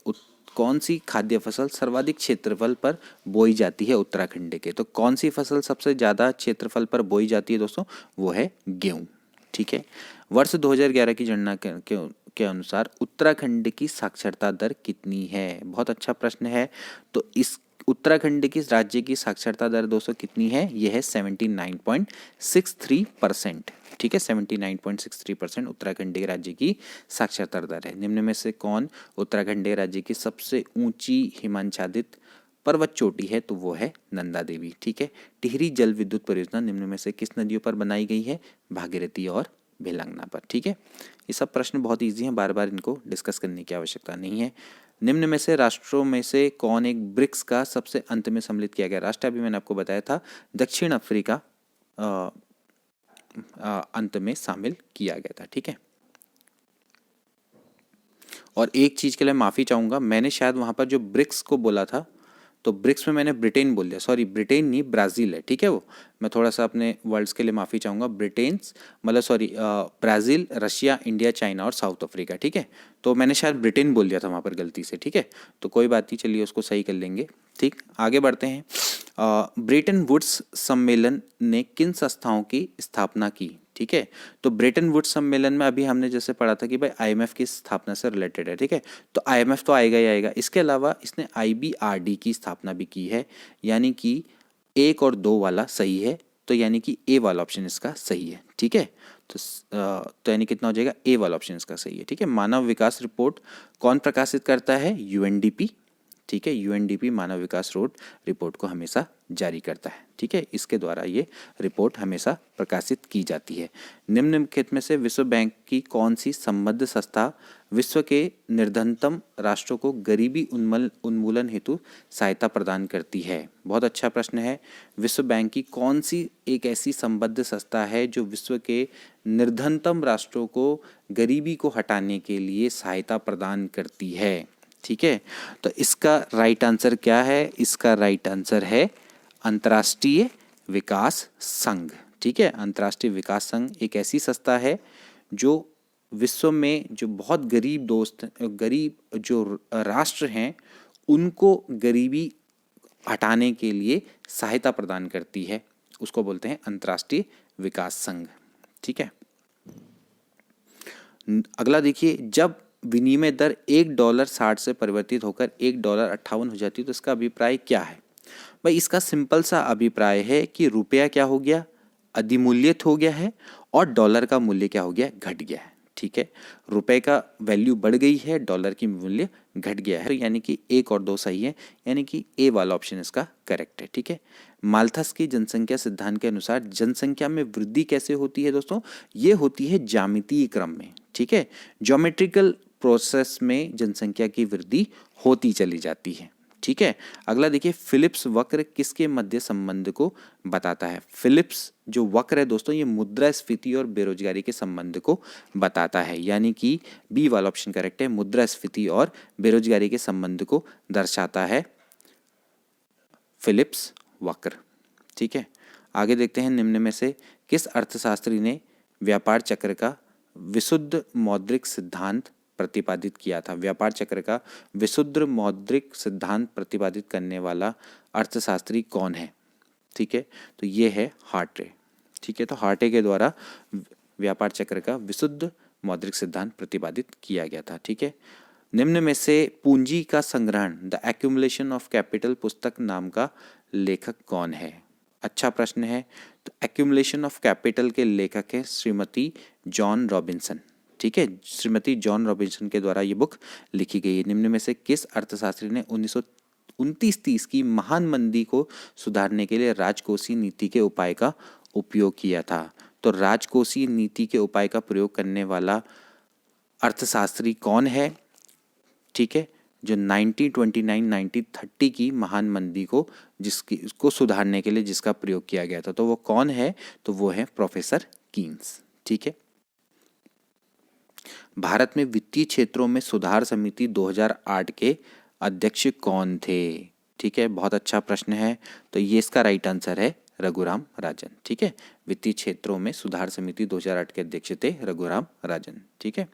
कौन सी खाद्य फसल सर्वाधिक क्षेत्रफल पर बोई जाती है उत्तराखंड के? तो कौन सी फसल सबसे ज़्यादा क्षेत्रफल पर बोई जाती है दोस्तों? वो है गेहूँ। ठीक है। वर्ष 2011 की जनगणना के अनुसार उत्तराखंड की साक्षरता दर कितनी है? बहुत अच्छा प्रश्न है। तो इस उत्तराखंड की राज्य की साक्षरता दर दोस्तों कितनी है? यह है 79.63%। ठीक है, 79.63% उत्तराखंड के राज्य की साक्षरता दर है। निम्न में से कौन उत्तराखंड राज्य की सबसे ऊंची हिमाच्छादित पर्वत चोटी है? तो वो है नंदा देवी। ठीक है। टिहरी जल विद्युत परियोजना निम्न में से किस नदियों पर बनाई गई है? भागीरथी और भिलंगना पर। ठीक है। ये सब प्रश्न बहुत ईजी हैं, बार बार इनको डिस्कस करने की आवश्यकता नहीं है। निम्न में से राष्ट्रों में से कौन एक ब्रिक्स का सबसे अंत में सम्मिलित किया गया राष्ट्र? अभी मैंने आपको बताया था, दक्षिण अफ्रीका अंत में शामिल किया गया था। ठीक है। और एक चीज के लिए माफी चाहूंगा, मैंने शायद वहां पर जो ब्रिक्स को बोला था, तो ब्रिक्स में मैंने ब्रिटेन बोल दिया। सॉरी, ब्रिटेन नहीं, ब्राजील है। ठीक है। वो मैं थोड़ा सा अपने वर्ड्स के लिए माफ़ी चाहूँगा। ब्रिटेन्स मतलब sorry, Brazil, Russia, India, China और साउथ अफ्रीका। ठीक है। तो मैंने शायद ब्रिटेन बोल दिया था वहाँ पर गलती से। ठीक है। तो कोई बात नहीं, चलिए उसको सही कर लेंगे। ठीक, आगे बढ़ते हैं। ब्रेटन वुड्स सम्मेलन ने किन संस्थाओं की स्थापना की? ठीक है। तो ब्रेटन वुड्स सम्मेलन में अभी हमने जैसे पढ़ा था कि भाई आईएमएफ की स्थापना से रिलेटेड है। ठीक है। तो आईएमएफ तो आएगा ही आएगा। इसके अलावा इसने आईबीआरडी की स्थापना भी की है, यानी कि 1 और 2 वाला सही है। तो यानी कि ए वाला ऑप्शन इसका सही है। ठीक है। तो यानी कितना हो जाएगा? ए वाला ऑप्शन इसका सही है। ठीक है। मानव विकास रिपोर्ट कौन प्रकाशित करता है? यूएनडीपी। ठीक है। यूएनडीपी मानव विकास रिपोर्ट को हमेशा जारी करता है। ठीक है। इसके द्वारा ये रिपोर्ट हमेशा प्रकाशित की जाती है। निम्नलिखित में से विश्व बैंक की कौन सी संबद्ध संस्था विश्व के निर्धनतम राष्ट्रों को गरीबी उन्मूलन हेतु सहायता प्रदान करती है? बहुत अच्छा प्रश्न है। विश्व बैंक की कौन सी एक ऐसी संबद्ध संस्था है जो विश्व के निर्धनतम राष्ट्रों को गरीबी को हटाने के लिए सहायता प्रदान करती है? ठीक है। तो इसका राइट आंसर क्या है? इसका राइट आंसर है अंतर्राष्ट्रीय विकास संघ। ठीक है। अंतर्राष्ट्रीय विकास संघ एक ऐसी संस्था है जो विश्व में जो बहुत गरीब जो राष्ट्र हैं उनको गरीबी हटाने के लिए सहायता प्रदान करती है, उसको बोलते हैं अंतर्राष्ट्रीय विकास संघ। ठीक है। अगला देखिए, जब विनिमय दर $1.60 से परिवर्तित होकर $1.58 हो जाती है तो इसका अभिप्राय क्या है? भाई इसका सिंपल सा अभिप्राय है कि रुपया क्या हो गया? अधिमूल्यित हो गया है और डॉलर का मूल्य क्या हो गया? घट गया है। ठीक है। रुपए का वैल्यू बढ़ गई है, डॉलर की मूल्य घट गया है। यानी कि 1 और 2 सही है, यानी कि ए वाला ऑप्शन इसका करेक्ट है। ठीक है। माल्थस की जनसंख्या सिद्धांत के अनुसार जनसंख्या में वृद्धि कैसे होती है दोस्तों? ये होती है ज्यामितीय क्रम में। ठीक है। ज्योमेट्रिकल प्रोसेस में जनसंख्या की वृद्धि होती चली जाती है। ठीक है। अगला देखिए, फिलिप्स वक्र किसके मध्य संबंध को बताता है? फिलिप्स जो वक्र है दोस्तों, ये मुद्रास्फीति और बेरोजगारी के संबंध को बताता है, यानी कि बी वाला ऑप्शन करेक्ट है। मुद्रास्फीति और बेरोजगारी के संबंध को दर्शाता है फिलिप्स वक्र। ठीक है। आगे देखते हैं, निम्न में से किस अर्थशास्त्री ने व्यापार चक्र का विशुद्ध मौद्रिक सिद्धांत प्रतिपादित किया था? व्यापार चक्र का विशुद्ध मौद्रिक सिद्धांत प्रतिपादित करने वाला अर्थशास्त्री कौन है? ठीक है। तो ये है हार्टे। ठीक है। तो हार्टे के द्वारा व्यापार चक्र का विशुद्ध मौद्रिक सिद्धांत प्रतिपादित किया गया था। ठीक है। निम्न में से पूंजी का संग्रहण द एक्यूमुलेशन ऑफ कैपिटल पुस्तक नाम का लेखक कौन है? अच्छा प्रश्न है। तो एक्यूमुलेशन ऑफ कैपिटल के लेखक है श्रीमती जॉन रॉबिन्सन। ठीक है। श्रीमती जॉन रॉबिन्सन के द्वारा ये बुक लिखी गई है। निम्न में से किस अर्थशास्त्री ने 1929-30 की महान मंदी को सुधारने के लिए राजकोषीय नीति के उपाय का उपयोग किया था? तो राजकोषीय नीति के उपाय का प्रयोग करने वाला अर्थशास्त्री कौन है? ठीक है। जो 1929-1930 की महान मंदी को उसको सुधारने के लिए जिसका प्रयोग किया गया था, तो वो कौन है? तो वो है प्रोफेसर कीन्स। ठीक है। भारत में वित्तीय क्षेत्रों में सुधार समिति 2008 के अध्यक्ष कौन थे? ठीक है, बहुत अच्छा प्रश्न है। तो ये इसका राइट आंसर है रघुराम राजन। ठीक है, वित्तीय क्षेत्रों में सुधार समिति 2008 के अध्यक्ष थे रघुराम राजन। ठीक है,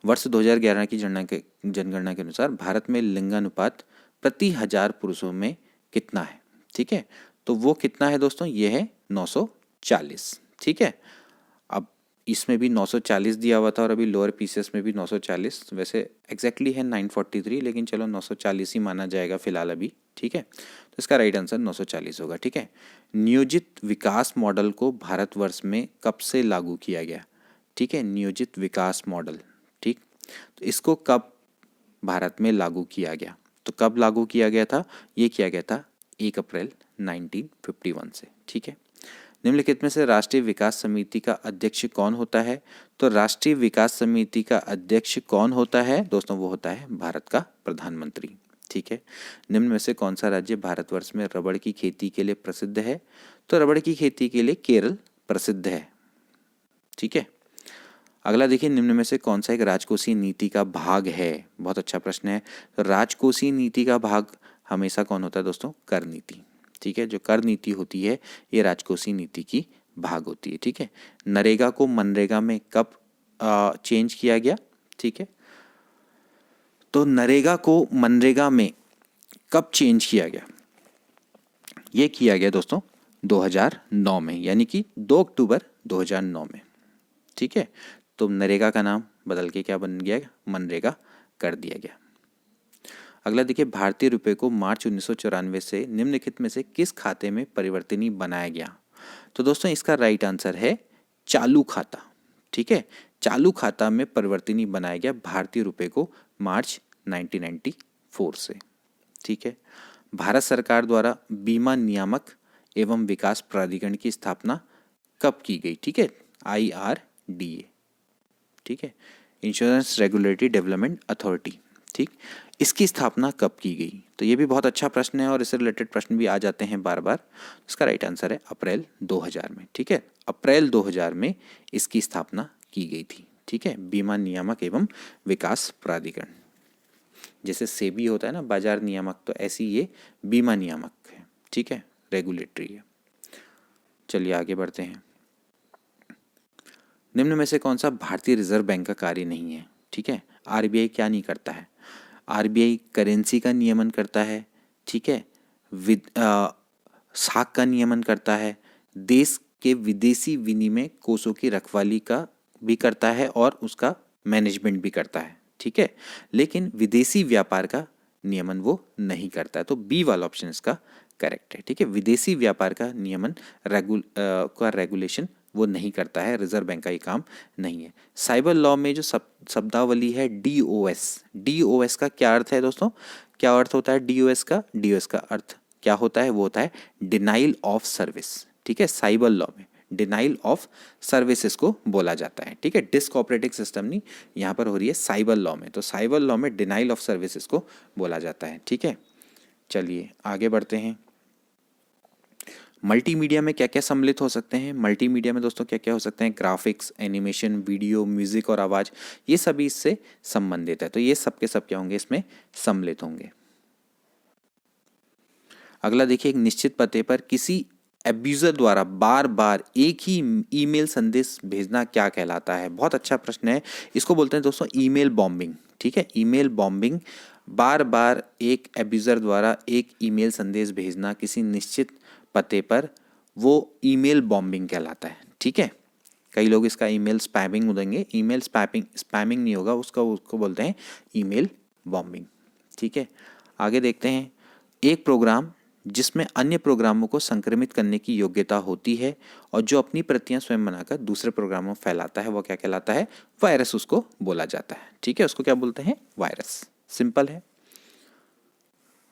वर्ष 2011 की जनगणना के अनुसार भारत में लिंगानुपात प्रति 1000 पुरुषों में कितना है? ठीक है, तो वो कितना है दोस्तों? ये है 940। ठीक है, अब इसमें भी 940 दिया हुआ था और अभी लोअर पीसेस में भी 940, वैसे एग्जैक्टली है 943, लेकिन चलो 940 ही माना जाएगा फिलहाल अभी। ठीक है, तो इसका राइट आंसर 940 होगा। ठीक है, नियोजित विकास मॉडल को भारतवर्ष में कब से लागू किया गया? ठीक है, नियोजित विकास मॉडल। ठीक, तो इसको कब भारत में लागू किया गया? तो कब लागू किया गया था? ये किया गया था 1 अप्रैल 1951 से। ठीक है, निम्नलिखित में से राष्ट्रीय विकास समिति का अध्यक्ष कौन होता है? तो राष्ट्रीय विकास समिति का अध्यक्ष कौन होता है दोस्तों? वो होता है भारत का प्रधानमंत्री। ठीक है, निम्न में से कौन सा राज्य भारतवर्ष में रबड़ की खेती के लिए प्रसिद्ध है? तो रबड़ की खेती के लिए केरल प्रसिद्ध है। ठीक है, अगला देखिए, निम्न में से कौन सा एक राजकोषीय नीति का भाग है? बहुत अच्छा प्रश्न है। तो राजकोषीय नीति का भाग हमेशा कौन होता है दोस्तों? कर नीति। ठीक है, जो कर नीति होती है ये राजकोषीय नीति की भाग होती है। ठीक है, नरेगा को मनरेगा में कब चेंज किया गया? ठीक है, तो नरेगा को मनरेगा में कब चेंज किया गया? ये किया गया दोस्तों 2009 में, यानी कि 2 अक्टूबर 2009 में। ठीक है, तो नरेगा का नाम बदल के क्या बन गया? मनरेगा कर दिया गया। अगला देखिए, भारतीय रुपए को मार्च 1994 से निम्नलिखित में से किस खाते में परिवर्तनीय बनाया गया? तो दोस्तों इसका राइट आंसर है चालू खाता। ठीक है, चालू खाता में परिवर्तनीय बनाया गया भारतीय रुपए को मार्च 1994 से। ठीक है, भारत सरकार द्वारा बीमा नियामक एवं विकास प्राधिकरण की स्थापना कब की गई? ठीक है, IRDA। ठीक है, इंश्योरेंस रेगुलेटरी डेवलपमेंट अथॉरिटी। ठीक, इसकी स्थापना कब की गई? तो ये भी बहुत अच्छा प्रश्न है और इससे रिलेटेड प्रश्न भी आ जाते हैं बार बार। इसका राइट आंसर है अप्रैल 2000 में। ठीक है, अप्रैल 2000 में इसकी स्थापना की गई थी। ठीक है, बीमा नियामक एवं विकास प्राधिकरण, जैसे सेबी होता है ना बाजार नियामक, तो ऐसी ये बीमा नियामक है। ठीक है, रेगुलेटरी है। चलिए आगे बढ़ते हैं। निम्न में से कौन सा भारतीय रिजर्व बैंक का कार्य नहीं है? ठीक है, RBI क्या नहीं करता है? RBI करेंसी का नियमन करता है। ठीक है, साख का नियमन करता है, देश के विदेशी विनिमय कोषों की रखवाली का भी करता है और उसका मैनेजमेंट भी करता है। ठीक है, लेकिन विदेशी व्यापार का नियमन वो नहीं करता है। तो बी वाला ऑप्शन इसका करेक्ट है। ठीक है, विदेशी व्यापार का नियमन रेगुलेशन वो नहीं करता है, रिजर्व बैंक का ये काम नहीं है। साइबर लॉ में जो शब्दावली है DOS का क्या अर्थ है दोस्तों? क्या अर्थ होता है DOS का? DOS का अर्थ क्या होता है? वो होता है डिनाइल ऑफ सर्विस। ठीक है, साइबर लॉ में डिनाइल ऑफ सर्विसेज को बोला जाता है। ठीक है, डिस्क ऑपरेटिंग सिस्टम नहीं, यहाँ पर हो रही है साइबर लॉ में, तो साइबर लॉ में डिनाइल ऑफ सर्विसेज को बोला जाता है। ठीक है, चलिए आगे बढ़ते हैं। मल्टीमीडिया में क्या क्या सम्मिलित हो सकते हैं? मल्टीमीडिया में दोस्तों क्या क्या हो सकते हैं? ग्राफिक्स, एनिमेशन, वीडियो, म्यूजिक और आवाज़, ये सभी इससे संबंधित है। तो ये सब के सब क्या होंगे? इसमें सम्मिलित होंगे। अगला देखिए, एक निश्चित पते पर किसी एब्यूजर द्वारा बार बार एक ही ईमेल संदेश भेजना क्या कहलाता है? बहुत अच्छा प्रश्न है। इसको बोलते हैं दोस्तों ईमेल बॉम्बिंग। ठीक है, ईमेल बॉम्बिंग, बार बार एक एब्यूजर द्वारा एक ईमेल संदेश भेजना किसी निश्चित पते पर, वो ईमेल बॉम्बिंग कहलाता है। ठीक है, कई लोग इसका ईमेल स्पैमिंग देंगे, ईमेल स्पैमिंग नहीं होगा, उसको बोलते हैं ईमेल बॉम्बिंग। ठीक है, आगे देखते हैं। एक प्रोग्राम जिसमें अन्य प्रोग्रामों को संक्रमित करने की योग्यता होती है और जो अपनी प्रतियां स्वयं बनाकर दूसरे प्रोग्रामों में फैलाता है, वो क्या कहलाता है? वायरस उसको बोला जाता है। ठीक है, उसको क्या बोलते हैं? वायरस। सिंपल है।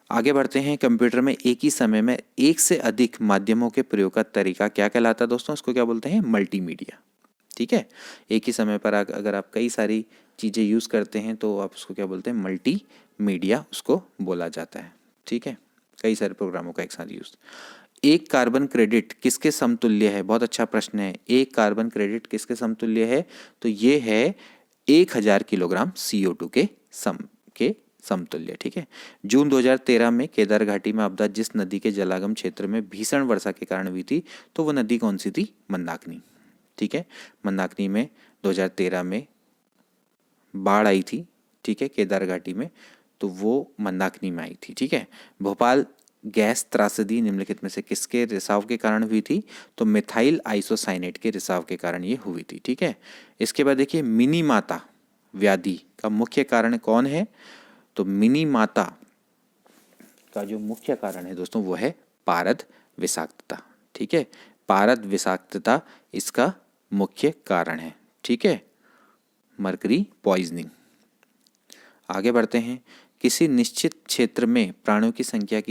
आगे बढ़ते हैं। कंप्यूटर में एक ही समय में एक से अधिक माध्यमों के प्रयोग का तरीका क्या कहलाता है दोस्तों? उसको क्या बोलते हैं? मल्टीमीडिया। ठीक है, एक ही समय पर अगर आप कई सारी चीज़ें यूज़ करते हैं तो आप उसको क्या बोलते हैं? मल्टीमीडिया उसको बोला जाता है। ठीक है, कई सारे प्रोग्रामों का एक साथ यूज़। एक कार्बन क्रेडिट किसके समतुल्य है? बहुत अच्छा प्रश्न है। एक कार्बन क्रेडिट किसके समतुल्य है? तो ये है 1000 किलोग्राम CO2 के समतुल्य। ठीक है। जून 2013 में केदार घाटी में आपदा जिस नदी के जलागम क्षेत्र में भीषण वर्षा के कारण हुई थी, तो वो नदी कौन सी थी? मंदाकिनी। ठीक है। मंदाकिनी में 2013 में बाढ़ आई थी। ठीक है, केदार घाटी में, तो वो मंदाकिनी में आई थी। ठीक है। भोपाल गैस त्रासदी निम्नलिखित में से किसके रिसाव के कारण हुई थी? तो मिथाइल आइसोसाइनेट के रिसाव के कारण ये हुई थी। ठीक है। इसके बाद देखिए, मिनी माता व्याधि का मुख्य कारण कौन है? तो मिनी माता का जो मुख्य कारण है दोस्तों वो है पारद विषाक्तता। ठीक है, पारद विषाक्तता इसका मुख्य कारण है। ठीक है, मरकरी पॉइजनिंग। आगे बढ़ते हैं। किसी निश्चित क्षेत्र में प्राणियों की संख्या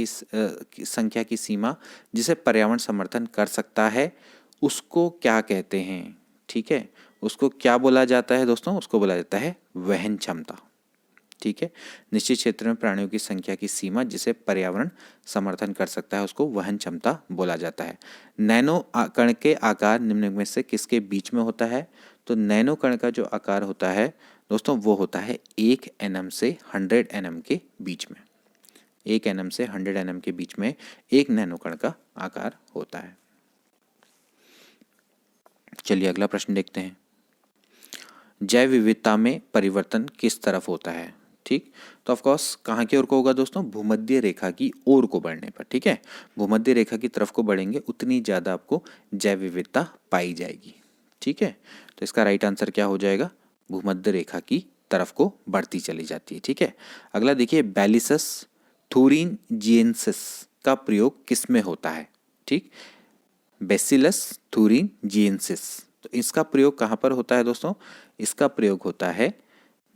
की सीमा जिसे पर्यावरण समर्थन कर सकता है उसको क्या कहते हैं? ठीक है, उसको क्या बोला जाता है दोस्तों? उसको बोला जाता है वहन क्षमता। ठीक है, निश्चित क्षेत्र में प्राणियों की संख्या की सीमा जिसे पर्यावरण समर्थन कर सकता है उसको वहन क्षमता बोला जाता है। नैनो कण के आकार निम्न में से किसके बीच में होता है? तो नैनो कण का जो आकार होता है दोस्तों वो होता है 1 nm से 100 nm के बीच में। 1 nm से 100 nm के बीच में एक नैनो कण का आकार होता है। चलिए अगला प्रश्न देखते हैं। जैव विविधता में परिवर्तन किस तरफ होता है? ठीक, तो ऑफकोर्स कहाँ की ओर को होगा दोस्तों? भूमध्य रेखा की ओर को बढ़ने पर। ठीक है, भूमध्य रेखा की तरफ को बढ़ेंगे उतनी ज़्यादा आपको जैव विविधता पाई जाएगी। ठीक है, तो इसका राइट आंसर क्या हो जाएगा? भूमध्य रेखा की तरफ को बढ़ती चली जाती है। ठीक है, अगला देखिए, बैलिसस थूरिनजिएंसिस का प्रयोग किस में होता है? ठीक, बैसिलस थूरिनजिएंसिस, तो इसका प्रयोग कहाँ पर होता है दोस्तों? इसका प्रयोग होता है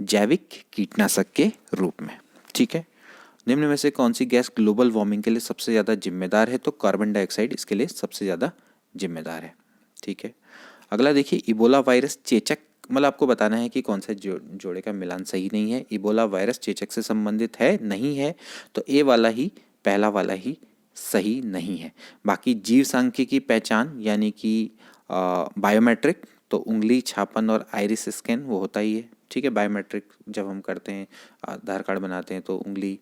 जैविक कीटनाशक के रूप में। ठीक है, निम्न में से कौन सी गैस ग्लोबल वार्मिंग के लिए सबसे ज़्यादा जिम्मेदार है? तो कार्बन डाइऑक्साइड इसके लिए सबसे ज़्यादा जिम्मेदार है। ठीक है, अगला देखिए, इबोला वायरस चेचक, मतलब आपको बताना है कि कौन सा जोड़े का मिलान सही नहीं है। इबोला वायरस चेचक से संबंधित है, नहीं है, तो ए वाला ही, पहला वाला ही सही नहीं है। बाकी जीव सांख्यिकी पहचान यानी कि बायोमेट्रिक, तो उंगली छापन और आइरिस स्कैन वो होता ही है। ठीक है, बायोमेट्रिक जब हम करते हैं, आधार कार्ड बनाते हैं, तो उंगली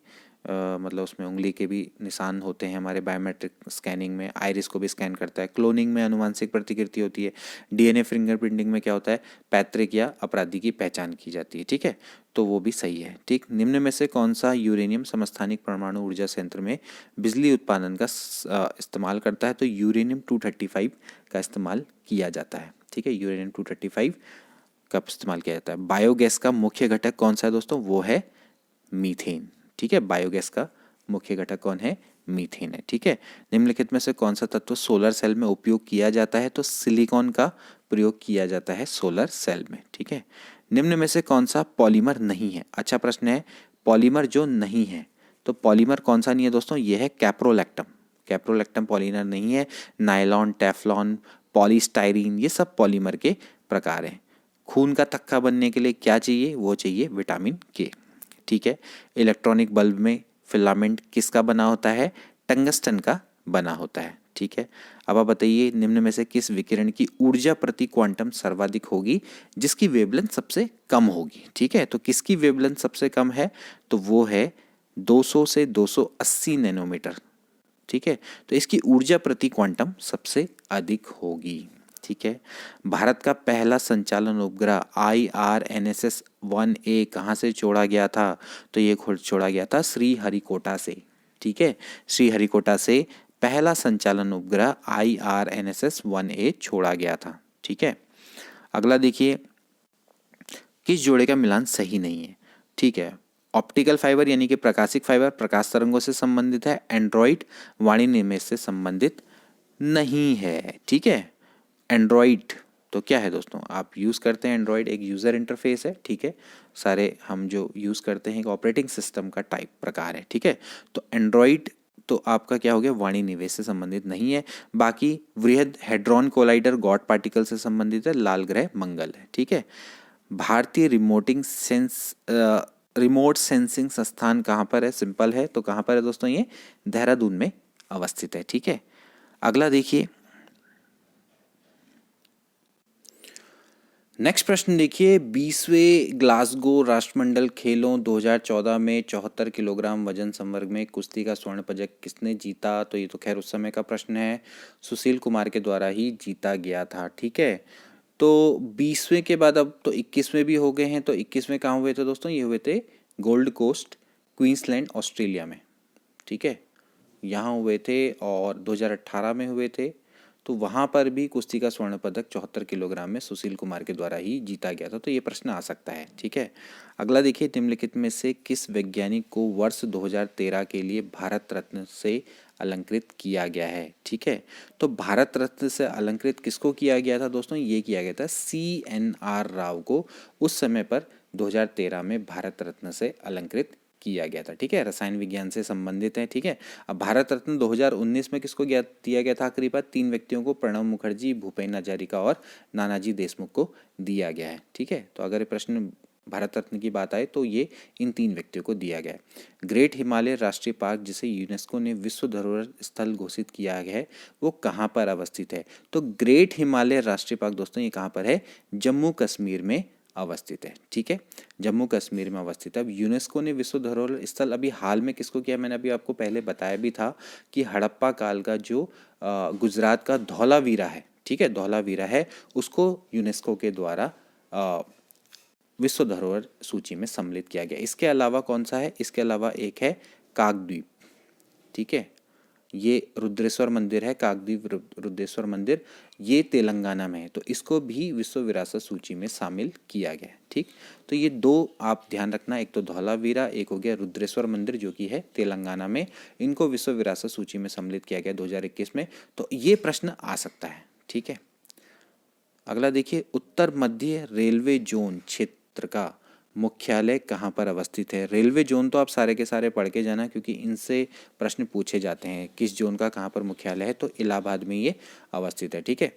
मतलब उसमें उंगली के भी निशान होते हैं हमारे बायोमेट्रिक स्कैनिंग में। आइरिस को भी स्कैन करता है। क्लोनिंग में अनुवांशिक प्रतिकृति होती है। डीएनए फिंगरप्रिंटिंग में क्या होता है? पैतृक या अपराधी की पहचान की जाती है। ठीक है, तो वो भी सही है। ठीक, निम्न में से कौन सा यूरेनियम समस्थानिक परमाणु ऊर्जा संयंत्र में बिजली उत्पादन का इस्तेमाल करता है? तो यूरेनियम 235 का इस्तेमाल किया जाता है। ठीक है, यूरेनियम 235 का इस्तेमाल किया जाता है। बायोगैस का मुख्य घटक कौन सा है दोस्तों? वो है मीथेन। ठीक है, बायोगैस का मुख्य घटक कौन है? मीथेन है। ठीक है, निम्नलिखित में से कौन सा तत्व सोलर सेल में उपयोग किया जाता है? तो सिलिकॉन का प्रयोग किया जाता है सोलर सेल में। ठीक है, निम्न में से कौन सा पॉलीमर नहीं है? अच्छा प्रश्न है, पॉलीमर जो नहीं है, तो पॉलीमर कौन सा नहीं है दोस्तों? यह है कैप्रोलैक्टम। कैप्रोलैक्टम पॉलीमर नहीं है। नायलॉन, टेफ्लॉन, पॉलीस्टाइरीन, ये सब पॉलीमर के प्रकार हैं। खून का थक्का बनने के लिए क्या चाहिए? वो चाहिए विटामिन के। ठीक है, इलेक्ट्रॉनिक बल्ब में फिलामेंट किसका बना होता है? टंगस्टन का बना होता है। ठीक है, अब आप बताइए, निम्न में से किस विकिरण की ऊर्जा प्रति क्वांटम सर्वाधिक होगी जिसकी वेवलेंथ सबसे कम होगी? ठीक है, तो किसकी वेवलेंथ सबसे कम है? तो वो है 200 से 280 नैनोमीटर। ठीक है, तो इसकी ऊर्जा प्रति क्वांटम सबसे अधिक होगी। ठीक है, भारत का पहला संचालन उपग्रह IRNSS-1A कहाँ से छोड़ा गया था? तो ये छोड़ा गया था श्रीहरिकोटा से। ठीक है, श्रीहरिकोटा से पहला संचालन उपग्रह IRNSS-1A छोड़ा गया था। ठीक है, अगला देखिए, किस जोड़े का मिलान सही नहीं है? ठीक है, ऑप्टिकल फाइबर यानी कि प्रकाशिक फाइबर प्रकाश तरंगों से संबंधित है। एंड्रॉइड वाणी निमेश से संबंधित नहीं है। ठीक है, एंड्रॉइड तो क्या है दोस्तों? आप यूज़ करते हैं एंड्रॉइड, एक यूज़र इंटरफेस है। ठीक है, सारे हम जो यूज़ करते हैं एक ऑपरेटिंग सिस्टम का टाइप प्रकार है। ठीक है, तो एंड्रॉइड तो आपका क्या हो गया? वाणी निवेश से संबंधित नहीं है। बाकी वृहद हेड्रॉन कोलाइडर गॉड पार्टिकल से संबंधित है। लाल ग्रह मंगल है। ठीक है, भारतीय रिमोट सेंसिंग संस्थान कहाँ पर है? सिंपल है, तो कहाँ पर है दोस्तों? ये देहरादून में अवस्थित है। ठीक है, अगला देखिए, नेक्स्ट प्रश्न देखिए, 20वें ग्लासगो राष्ट्रमंडल खेलों 2014 में 74 किलोग्राम वजन संवर्ग में कुश्ती का स्वर्ण पदक किसने जीता? तो ये तो खैर उस समय का प्रश्न है, सुशील कुमार के द्वारा ही जीता गया था। ठीक है, तो 20वें के बाद अब तो 21वें भी हो गए हैं। तो 21वें कहाँ हुए थे दोस्तों? ये हुए थे गोल्ड कोस्ट, क्वींसलैंड, ऑस्ट्रेलिया में। ठीक है, यहाँ हुए थे और 2018 में हुए थे। तो वहाँ पर भी कुश्ती का स्वर्ण पदक 74 किलोग्राम में सुशील कुमार के द्वारा ही जीता गया था। तो ये प्रश्न आ सकता है। ठीक है, अगला देखिए, निम्नलिखित में से किस वैज्ञानिक को वर्ष 2013 के लिए भारत रत्न से अलंकृत किया गया है? ठीक है, तो भारत रत्न से अलंकृत किसको किया गया था दोस्तों? ये किया गया था CNR राव को, उस समय पर 2013 में भारत रत्न से अलंकृत किया गया था। ठीक है, रसायन विज्ञान से संबंधित है। ठीक है, अब भारत रत्न 2019 में किसको दिया गया था? आखिरी बार 3 व्यक्तियों को, प्रणब मुखर्जी, भूपेन हजारिका और नानाजी देशमुख को दिया गया है। ठीक है, तो अगर ये प्रश्न भारत रत्न की बात आए तो ये इन 3 व्यक्तियों को दिया गया है। ग्रेट हिमालय राष्ट्रीय पार्क, जिसे यूनेस्को ने विश्व धरोहर स्थल घोषित किया गया है, वो कहाँ पर अवस्थित है? तो ग्रेट हिमालय राष्ट्रीय पार्क दोस्तों ये कहाँ पर है? जम्मू कश्मीर में अवस्थित है। ठीक है, जम्मू कश्मीर में अवस्थित है। अब यूनेस्को ने विश्व धरोहर स्थल अभी हाल में किसको किया? मैंने अभी आपको पहले बताया भी था कि हड़प्पा काल का जो गुजरात का धौलावीरा है, ठीक है, धौलावीरा है, उसको यूनेस्को के द्वारा विश्व धरोहर सूची में सम्मिलित किया गया। इसके अलावा कौन सा है? इसके अलावा एक है काकद्वीप। ठीक है, ये रुद्रेश्वर मंदिर है, काकद्वीप रुद्रेश्वर मंदिर, ये तेलंगाना में है। तो इसको भी विश्व विरासत सूची में शामिल किया गया है। ठीक, तो ये 2 आप ध्यान रखना, एक तो धौलावीरा, एक हो गया रुद्रेश्वर मंदिर जो कि है तेलंगाना में। इनको विश्व विरासत सूची में सम्मिलित किया गया 2021 में। तो ये प्रश्न आ सकता है। ठीक है, अगला देखिए, उत्तर मध्य रेलवे जोन क्षेत्र का मुख्यालय कहाँ पर अवस्थित है? रेलवे जोन तो आप सारे के सारे पढ़ के जाना, क्योंकि इनसे प्रश्न पूछे जाते हैं। किस जोन का कहाँ पर मुख्यालय है? तो इलाहाबाद में ये अवस्थित है। ठीक है,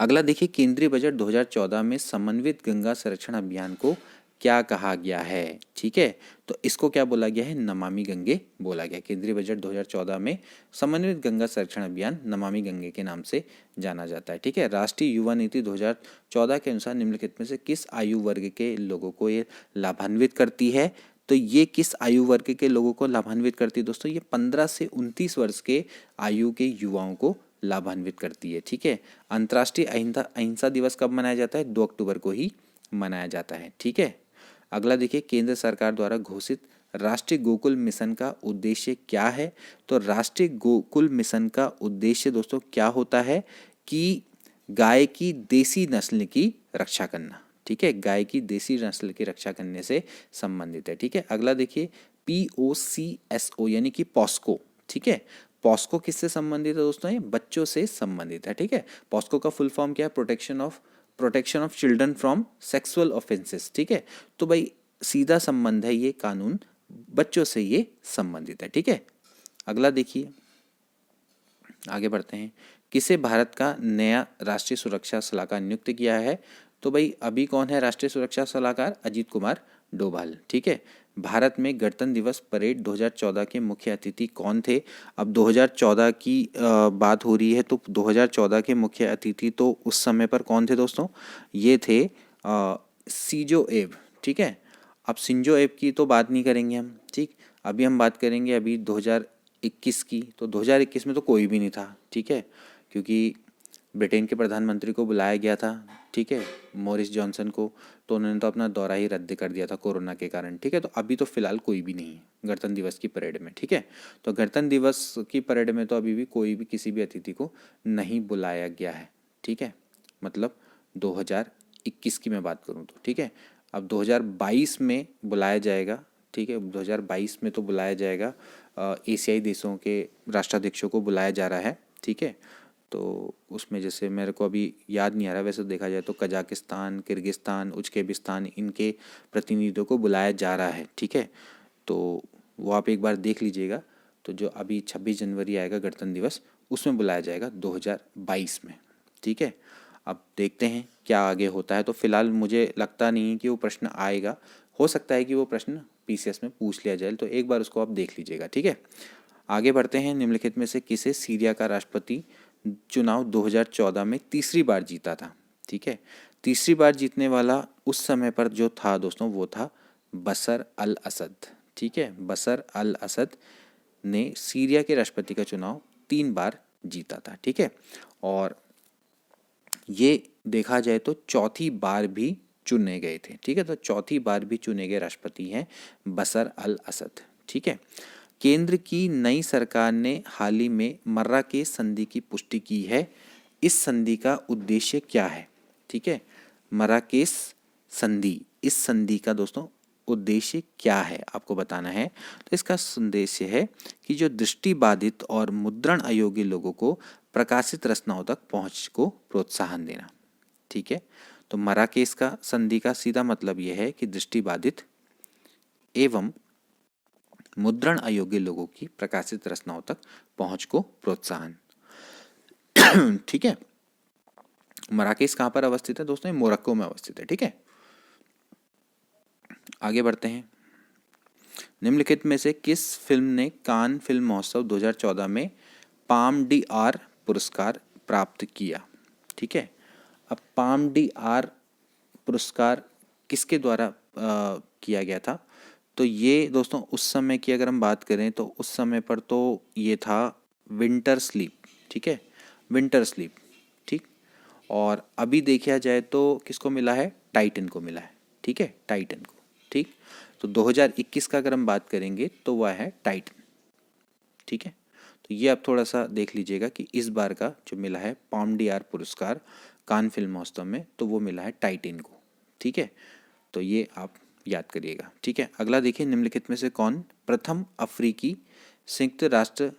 अगला देखिए, केंद्रीय बजट 2014 में समन्वित गंगा संरक्षण अभियान को क्या कहा गया है? ठीक है, तो इसको क्या बोला गया है? नमामि गंगे बोला गया। केंद्रीय बजट 2014 में समन्वित गंगा संरक्षण अभियान नमामि गंगे के नाम से जाना जाता है। ठीक है, राष्ट्रीय युवा नीति 2014 के अनुसार निम्नलिखित में से किस आयु वर्ग के लोगों को ये लाभान्वित करती है? तो ये किस आयु वर्ग के लोगों को लाभान्वित करती है दोस्तों? ये 15 से 29 वर्ष के आयु के युवाओं को लाभान्वित करती है। ठीक है, अंतर्राष्ट्रीय अहिंसा दिवस कब मनाया जाता है? 2 अक्टूबर को ही मनाया जाता है। ठीक है, अगला देखिए, केंद्र सरकार द्वारा घोषित राष्ट्रीय गोकुल मिशन का उद्देश्य क्या है? तो राष्ट्रीय गोकुल मिशन का उद्देश्य दोस्तों क्या होता है? कि गाय की देसी नस्ल की रक्षा करना। ठीक है, गाय की देसी नस्ल की रक्षा करने से संबंधित है। ठीक है, अगला देखिए, POCSO यानी कि पॉस्को। ठीक है, पॉस्को किससे संबंधित है दोस्तों? ये बच्चों से संबंधित है। ठीक है, पॉस्को का फुल फॉर्म क्या है? Protection of children from sexual offences. ठीक है, तो भाई सीधा संबंध है ये कानून, बच्चों से ये संबंधित है। ठीक है, अगला देखिए, आगे बढ़ते हैं। किसे भारत का नया राष्ट्रीय सुरक्षा सलाहकार नियुक्त किया है? तो भाई अभी कौन है राष्ट्रीय सुरक्षा सलाहकार? अजीत कुमार डोभाल। ठीक है, भारत में गणतंत्र दिवस परेड 2014 के मुख्य अतिथि कौन थे? अब 2014 की बात हो रही है, तो 2014 के मुख्य अतिथि तो उस समय पर कौन थे दोस्तों? ये थे शिंजो एब। ठीक है, अब शिंजो एब की तो बात नहीं करेंगे हम। ठीक, अभी हम बात करेंगे अभी 2021 की। तो 2021 में तो कोई भी नहीं था। ठीक है, क्योंकि ब्रिटेन के प्रधानमंत्री को बुलाया गया था। ठीक है, मोरिस जॉनसन को, तो उन्होंने तो अपना दौरा ही रद्द कर दिया था कोरोना के कारण। ठीक है, तो अभी तो फिलहाल कोई भी नहीं है गणतंत्र दिवस की परेड में। ठीक है, तो गणतंत्र दिवस की परेड में तो अभी भी कोई भी किसी भी अतिथि को नहीं बुलाया गया है। ठीक है, मतलब 2021 की मैं बात करूँ तो। ठीक है, अब 2022 में बुलाया जाएगा। ठीक है, 2022 में तो बुलाया जाएगा, एशियाई देशों के राष्ट्राध्यक्षों को बुलाया जा रहा है। ठीक है, तो उसमें जैसे मेरे को अभी याद नहीं आ रहा, वैसे देखा जाए तो कजाकिस्तान, किर्गिस्तान, उज्बेकिस्तान, इनके प्रतिनिधियों को बुलाया जा रहा है। ठीक है, तो वो आप एक बार देख लीजिएगा। तो जो अभी 26 जनवरी आएगा गणतंत्र दिवस, उसमें बुलाया जाएगा 2022 में। ठीक है, अब देखते हैं क्या आगे होता है। तो फिलहाल मुझे लगता नहीं कि वो प्रश्न आएगा, हो सकता है कि वो प्रश्न PCS में पूछ लिया जाए, तो एक बार उसको आप देख लीजिएगा। ठीक है, आगे बढ़ते हैं। निम्नलिखित में से किसे सीरिया का राष्ट्रपति चुनाव 2014 में तीसरी बार जीता था? ठीक है। तीसरी बार जीतने वाला उस समय पर जो था दोस्तों वो था बशर अल असद। ठीक है, बशर अल असद ने सीरिया के राष्ट्रपति का चुनाव 3 बार जीता था। ठीक है, और ये देखा जाए तो चौथी बार भी चुने गए थे। ठीक है, तो चौथी बार भी चुने गए राष्ट्रपति हैं बशर अल असद। ठीक है, केंद्र की नई सरकार ने हाल ही में मर्राकेश संधि की पुष्टि की है। इस संधि का उद्देश्य क्या है? ठीक है, मर्राकेश संधि, इस संधि का दोस्तों उद्देश्य क्या है आपको बताना है। तो इसका उद्देश्य है कि जो दृष्टिबाधित और मुद्रण अयोग्य लोगों को प्रकाशित रचनाओं तक पहुंच को प्रोत्साहन देना। ठीक है, तो मर्राकेश का संधि का सीधा मतलब यह है कि दृष्टिबाधित एवं मुद्रण अयोग्य लोगों की प्रकाशित रचनाओं तक पहुंच को प्रोत्साहन। ठीक है, मर्राकेश कहाँ पर अवस्थित है दोस्तों? मोरक्को में अवस्थित है। ठीक है, आगे बढ़ते हैं। निम्नलिखित में से किस फिल्म ने कान फिल्म महोत्सव 2014 में पाम डी आर पुरस्कार प्राप्त किया? ठीक है, अब पाम डी आर पुरस्कार किसके द्वारा किया गया था? तो ये दोस्तों उस समय की अगर हम बात करें तो उस समय पर तो ये था विंटर स्लीप। ठीक है, विंटर स्लीप। ठीक, और अभी देखा जाए तो किसको मिला है? टाइटन को मिला है। ठीक है, टाइटन को। ठीक, तो 2021 का अगर हम बात करेंगे तो वह है टाइटन। ठीक है, तो ये आप थोड़ा सा देख लीजिएगा कि इस बार का जो मिला है पाम डी आर पुरस्कार कान फिल्म महोत्सव में, तो वो मिला है टाइटन को। ठीक है, तो ये आप याद करिएगा। ठीक है, अगला देखिए, निम्नलिखित में से कौन प्रथम अफ्रीकी संयुक्त राष्ट्र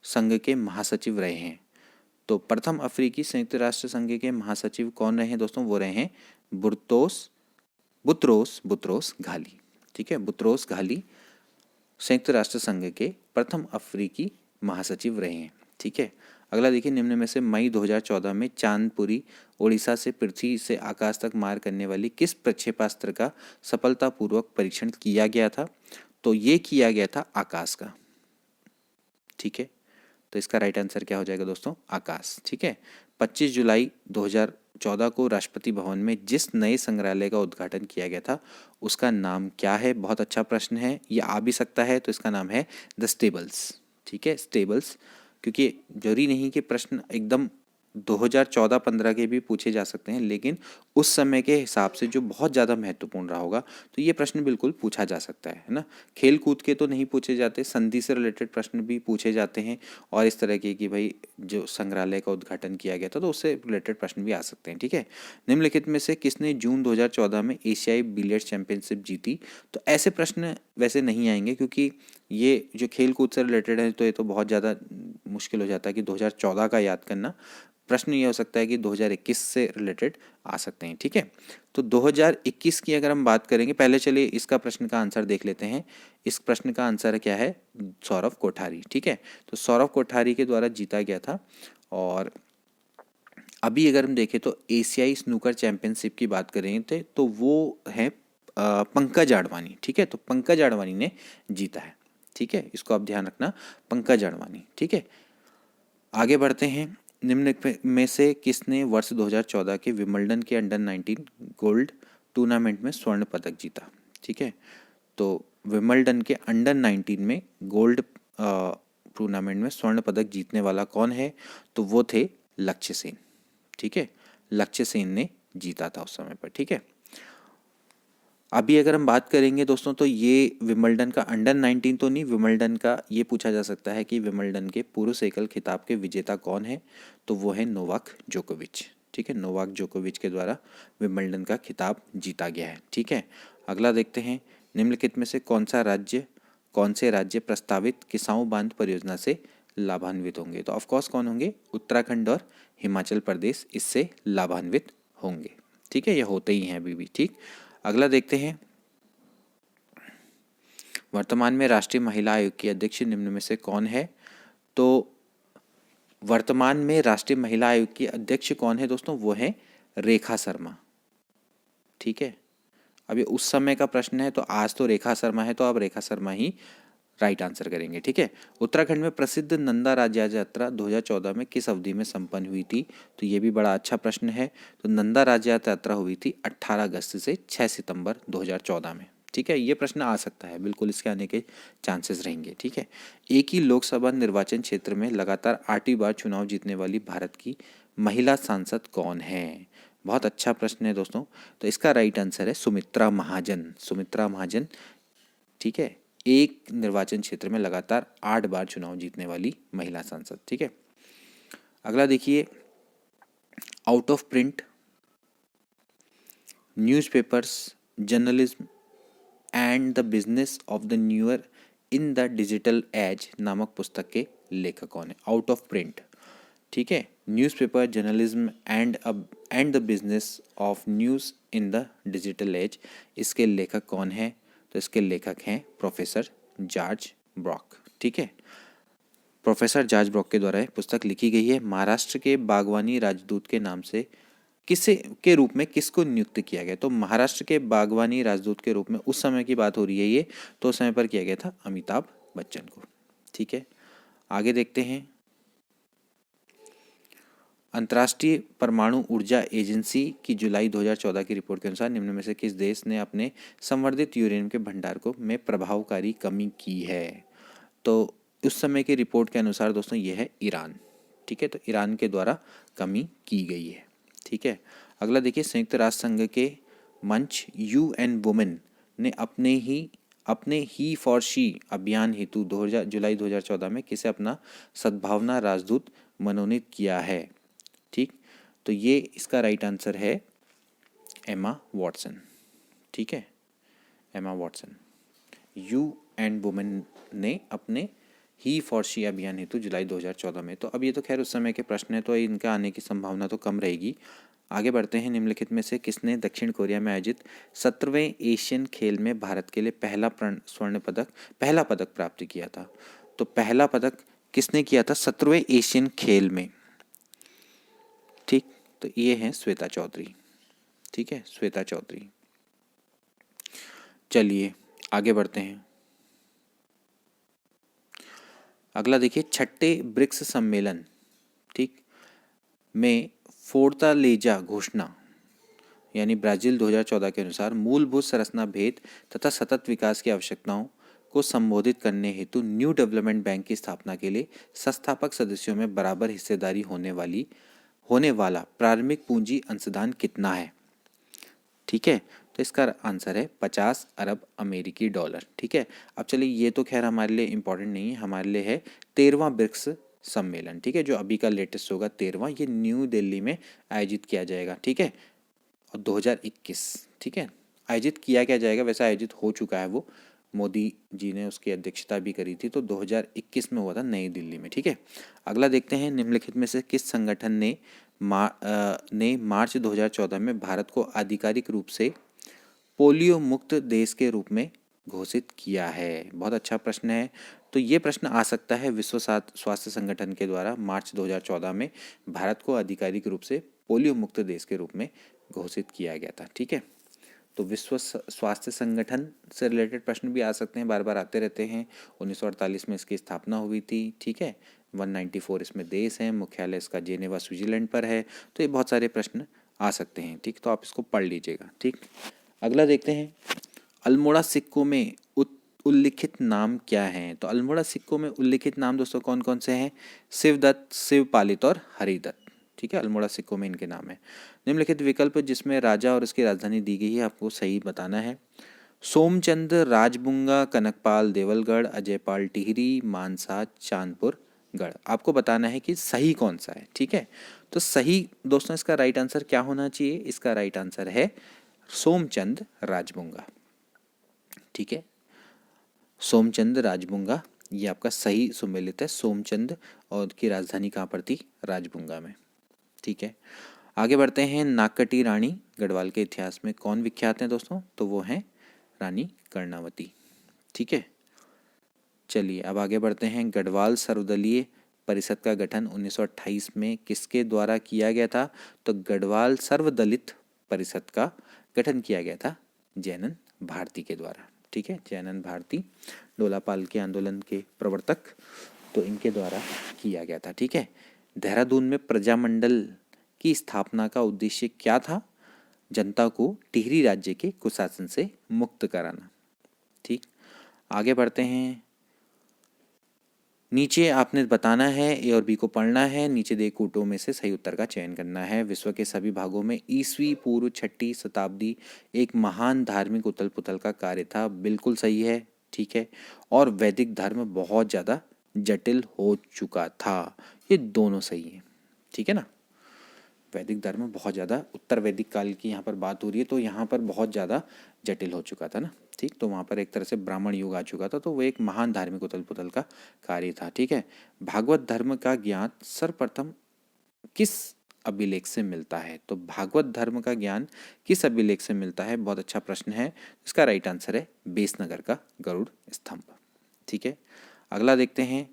संघ के महासचिव रहे हैं? तो प्रथम अफ्रीकी संयुक्त राष्ट्र संघ के महासचिव कौन रहे हैं दोस्तों? वो रहे हैं बुतरोस घाली। ठीक है, बुतरोस घाली संयुक्त राष्ट्र संघ के प्रथम अफ्रीकी महासचिव रहे हैं। ठीक है, अगला देखिए, निम्न में से मई 2014 में चांदपुरी ओडिशा से पृथ्वी से आकाश तक मार करने वाली किस प्रक्षेपास्त्र का सफलतापूर्वक परीक्षण किया गया था? तो ये किया गया था आकाश का। ठीक है, तो इसका राइट आंसर क्या हो जाएगा दोस्तों? आकाश। ठीक है, 25 जुलाई 2014 को राष्ट्रपति भवन में जिस नए संग्रहालय का उद्घाटन किया गया था उसका नाम क्या है? बहुत अच्छा प्रश्न है, ये आ भी सकता है। तो इसका नाम है द स्टेबल्स। ठीक है, स्टेबल्स, क्योंकि जरूरी नहीं कि प्रश्न एकदम 2014-15 के भी पूछे जा सकते हैं, लेकिन उस समय के हिसाब से जो बहुत ज़्यादा महत्वपूर्ण रहा होगा तो ये प्रश्न बिल्कुल पूछा जा सकता है ना। खेल कूद के तो नहीं पूछे जाते, संधि से रिलेटेड प्रश्न भी पूछे जाते हैं, और इस तरह के कि भाई जो संग्रहालय का उद्घाटन किया गया था तो उससे रिलेटेड प्रश्न भी आ सकते हैं। ठीक है, निम्नलिखित में से किसने जून 2014 में एशियाई बिलियर्ड्स चैंपियनशिप जीती? तो ऐसे प्रश्न वैसे नहीं आएंगे, क्योंकि ये जो खेल कूद से रिलेटेड है तो ये तो बहुत ज़्यादा मुश्किल हो जाता है कि 2014 का याद करना। प्रश्न ये हो सकता है कि 2021 से रिलेटेड आ सकते हैं। ठीक है, तो 2021 की अगर हम बात करेंगे, पहले चलिए इसका प्रश्न का आंसर देख लेते हैं। इस प्रश्न का आंसर क्या है? सौरव कोठारी। ठीक है, तो सौरव कोठारी के द्वारा जीता गया था। और अभी अगर हम देखें तो एशियाई स्नूकर चैंपियनशिप की बात करेंगे तो वो है पंकज आडवाणी। ठीक है, तो पंकज आडवाणी ने जीता है। ठीक है, इसको आप ध्यान रखना, पंकज आडवाणी। ठीक है, आगे बढ़ते हैं। निम्न में से किसने वर्ष 2014 के विंबलडन के अंडर 19 गोल्ड टूर्नामेंट में स्वर्ण पदक जीता? ठीक है, तो विंबलडन के अंडर 19 में गोल्ड टूर्नामेंट में स्वर्ण पदक जीतने वाला कौन है? तो वो थे लक्ष्य सेन। ठीक है, लक्ष्य सेन ने जीता था उस समय पर। ठीक है, अभी अगर हम बात करेंगे दोस्तों तो ये विंबलडन का अंडर 19 तो नहीं, विंबलडन का ये पूछा जा सकता है कि विंबलडन के पुरुष एकल खिताब के विजेता कौन है? तो वो है नोवाक जोकोविच। ठीक है, नोवाक जोकोविच के द्वारा विंबलडन का खिताब जीता गया है। ठीक है, अगला देखते हैं, निम्नलिखित में से कौन से राज्य प्रस्तावित किसाऊ बांध परियोजना से लाभान्वित होंगे? तो ऑफकोर्स कौन होंगे? उत्तराखंड और हिमाचल प्रदेश इससे लाभान्वित होंगे। ठीक है, ये होते ही हैं अभी भी। ठीक, अगला देखते हैं, वर्तमान में राष्ट्रीय महिला आयोग की अध्यक्ष निम्न में से कौन है? तो वर्तमान में राष्ट्रीय महिला आयोग की अध्यक्ष कौन है दोस्तों? वो है रेखा शर्मा। ठीक है, अब ये उस समय का प्रश्न है, तो आज तो रेखा शर्मा है, तो अब रेखा शर्मा ही राइट आंसर करेंगे। ठीक है, उत्तराखंड में प्रसिद्ध नंदा राज्य यात्रा 2014 में किस अवधि में संपन्न हुई थी? तो ये भी बड़ा अच्छा प्रश्न है। तो नंदा राज्य यात्रा हुई थी 18 अगस्त से 6 सितंबर 2014 में। ठीक है, ये प्रश्न आ सकता है, बिल्कुल इसके आने के चांसेस रहेंगे। ठीक है, एक ही लोकसभा निर्वाचन क्षेत्र में लगातार 8वीं बार चुनाव जीतने वाली भारत की महिला सांसद कौन है? बहुत अच्छा प्रश्न है दोस्तों। तो इसका राइट आंसर है सुमित्रा महाजन। सुमित्रा महाजन, ठीक है, एक निर्वाचन क्षेत्र में लगातार 8 बार चुनाव जीतने वाली महिला सांसद। ठीक है, अगला देखिए, out of print newspapers journalism and the business of the newer in the digital age नामक पुस्तक के लेखक कौन है? आउट ऑफ प्रिंट, ठीक है, newspaper journalism and the business of news in the digital age, इसके लेखक कौन है? तो इसके लेखक हैं प्रोफेसर जॉर्ज ब्रॉक। ठीक है, प्रोफेसर जॉर्ज ब्रॉक के द्वारा पुस्तक लिखी गई है। महाराष्ट्र के बागवानी राजदूत के नाम से किसे के रूप में किसको नियुक्त किया गया? तो महाराष्ट्र के बागवानी राजदूत के रूप में उस समय की बात हो रही है ये, तो उस समय पर किया गया था अमिताभ बच्चन को। ठीक है, आगे देखते हैं, अंतर्राष्ट्रीय परमाणु ऊर्जा एजेंसी की जुलाई 2014 की रिपोर्ट के अनुसार निम्न में से किस देश ने अपने संवर्धित यूरेनियम के भंडार को में प्रभावकारी कमी की है? तो उस समय की रिपोर्ट के अनुसार दोस्तों ये है ईरान। ठीक है, तो ईरान के द्वारा कमी की गई है। ठीक है, अगला देखिए, संयुक्त राष्ट्र संघ के मंच UN वुमेन ने अपने ही फॉर शी अभियान हेतु जुलाई 2014 में किसे अपना सद्भावना राजदूत मनोनीत किया है? ठीक, तो ये इसका राइट आंसर है एमा वॉटसन। ठीक है, एमा वॉटसन। UN वुमेन ने अपने ही फॉर शी अभियान हेतु जुलाई 2014 में, तो अब ये तो खैर उस समय के प्रश्न है, तो इनका आने की संभावना तो कम रहेगी। आगे बढ़ते हैं, निम्नलिखित में से किसने दक्षिण कोरिया में आयोजित 17वें एशियन खेल में भारत के लिए पहला पदक प्राप्त किया था? तो पहला पदक किसने किया था 17वें एशियन खेल में? ठीक, तो ये है श्वेता चौधरी। ठीक है, श्वेता चौधरी। चलिए आगे बढ़ते हैं, अगला देखिए, छठे ब्रिक्स सम्मेलन, ठीक, में फोर्टालेजा घोषणा यानी ब्राजील 2014 के अनुसार मूलभूत संरचना भेद तथा सतत विकास की आवश्यकताओं को संबोधित करने हेतु न्यू डेवलपमेंट बैंक की स्थापना के लिए संस्थापक सदस्यों में बराबर हिस्सेदारी होने वाला प्रारंभिक पूंजी अंशदान कितना है? ठीक है, तो इसका आंसर है 50 अरब अमेरिकी डॉलर। ठीक है, अब चलिए, ये तो खैर हमारे लिए इम्पोर्टेंट नहीं है, हमारे लिए है 13वां ब्रिक्स सम्मेलन। ठीक है, जो अभी का लेटेस्ट होगा 13वां, ये न्यू दिल्ली में आयोजित किया जाएगा। ठीक है, और 2021, ठीक है, आयोजित किया क्या जाएगा, वैसे आयोजित हो चुका है, वो मोदी जी ने उसकी अध्यक्षता भी करी थी, तो 2021 में हुआ था नई दिल्ली में। ठीक है, अगला देखते हैं, निम्नलिखित में से किस संगठन ने मार्च 2014 में भारत को आधिकारिक रूप से पोलियो मुक्त देश के रूप में घोषित किया है? बहुत अच्छा प्रश्न है। तो ये प्रश्न आ सकता है, विश्व स्वास्थ्य संगठन के द्वारा मार्च 2014 में भारत को आधिकारिक रूप से पोलियो मुक्त देश के रूप में घोषित किया गया था। ठीक है, तो विश्व स्वास्थ्य संगठन से रिलेटेड प्रश्न भी आ सकते हैं, बार बार आते रहते हैं। 1948 में इसकी स्थापना हुई थी। ठीक है, 194 इसमें देश हैं, मुख्यालय इसका जेनेवा स्विट्जरलैंड पर है। तो ये बहुत सारे प्रश्न आ सकते हैं। ठीक, तो आप इसको पढ़ लीजिएगा। ठीक, अगला देखते हैं, अल्मोड़ा सिक्कों में उल्लिखित नाम क्या हैं? तो अल्मोड़ा सिक्कों में उल्लिखित नाम दोस्तों कौन कौन से हैं? शिवदत्त, शिवपालित और हरिदत्त। ठीक है, अल्मोड़ा सिक्कों में इनके नाम है। निम्नलिखित विकल्प जिसमें राजा और उसकी राजधानी दी गई है, आपको सही बताना है। सोमचंद राजबुंगा, कनकपाल देवलगढ़, अजयपाल टिहरी, मानसा चांदपुर गढ़। आपको बताना है कि सही कौन सा है। ठीक है, तो सही दोस्तों इसका राइट आंसर क्या होना चाहिए? इसका राइट आंसर है सोमचंद राजबुंगा। ठीक है, सोमचंद राजबुंगा ये आपका सही सुमेलित है। सोमचंद और की राजधानी कहाँ पर थी? राजबुंगा में। ठीक है, आगे बढ़ते हैं, नागकटी रानी गढ़वाल के इतिहास में कौन विख्यात हैं दोस्तों? तो वो हैं रानी कर्णावती। ठीक है, चलिए अब आगे बढ़ते हैं, गढ़वाल सर्वदलीय परिषद का गठन 1928 में किसके द्वारा किया गया था? तो गढ़वाल सर्वदलित परिषद का गठन किया गया था जैनन भारती के द्वारा। ठीक है, जयानंद भारती, डोलापाल के आंदोलन के प्रवर्तक, तो इनके द्वारा किया गया था। ठीक है, देहरादून में प्रजामंडल की स्थापना का उद्देश्य क्या था? जनता को टिहरी राज्य के कुशासन से मुक्त कराना। ठीक, आगे बढ़ते हैं। नीचे आपने बताना है, ए और बी को पढ़ना है, नीचे दे कूटों में से सही उत्तर का चयन करना है। विश्व के सभी भागों में ईसवी पूर्व 6ठी शताब्दी एक महान धार्मिक उथल पुथल का कार्य था, बिल्कुल सही है। ठीक है, और वैदिक धर्म बहुत ज़्यादा जटिल हो चुका था, ये दोनों सही है। ठीक है ना, वैदिक धर्म बहुत ज़्यादा, उत्तर वैदिक काल की यहाँ पर बात हो रही है, तो यहाँ पर बहुत ज़्यादा जटिल हो चुका था ना। ठीक, तो वहाँ पर एक तरह से ब्राह्मण युग आ चुका था, तो वो एक महान धार्मिक उथल पुथल का कार्य था। ठीक है, भागवत धर्म का ज्ञान सर्वप्रथम किस अभिलेख से मिलता है? तो भागवत धर्म का ज्ञान किस अभिलेख से मिलता है? बहुत अच्छा प्रश्न है। इसका राइट आंसर है बेसनगर का गरुड़ स्तंभ। ठीक है, अगला देखते हैं।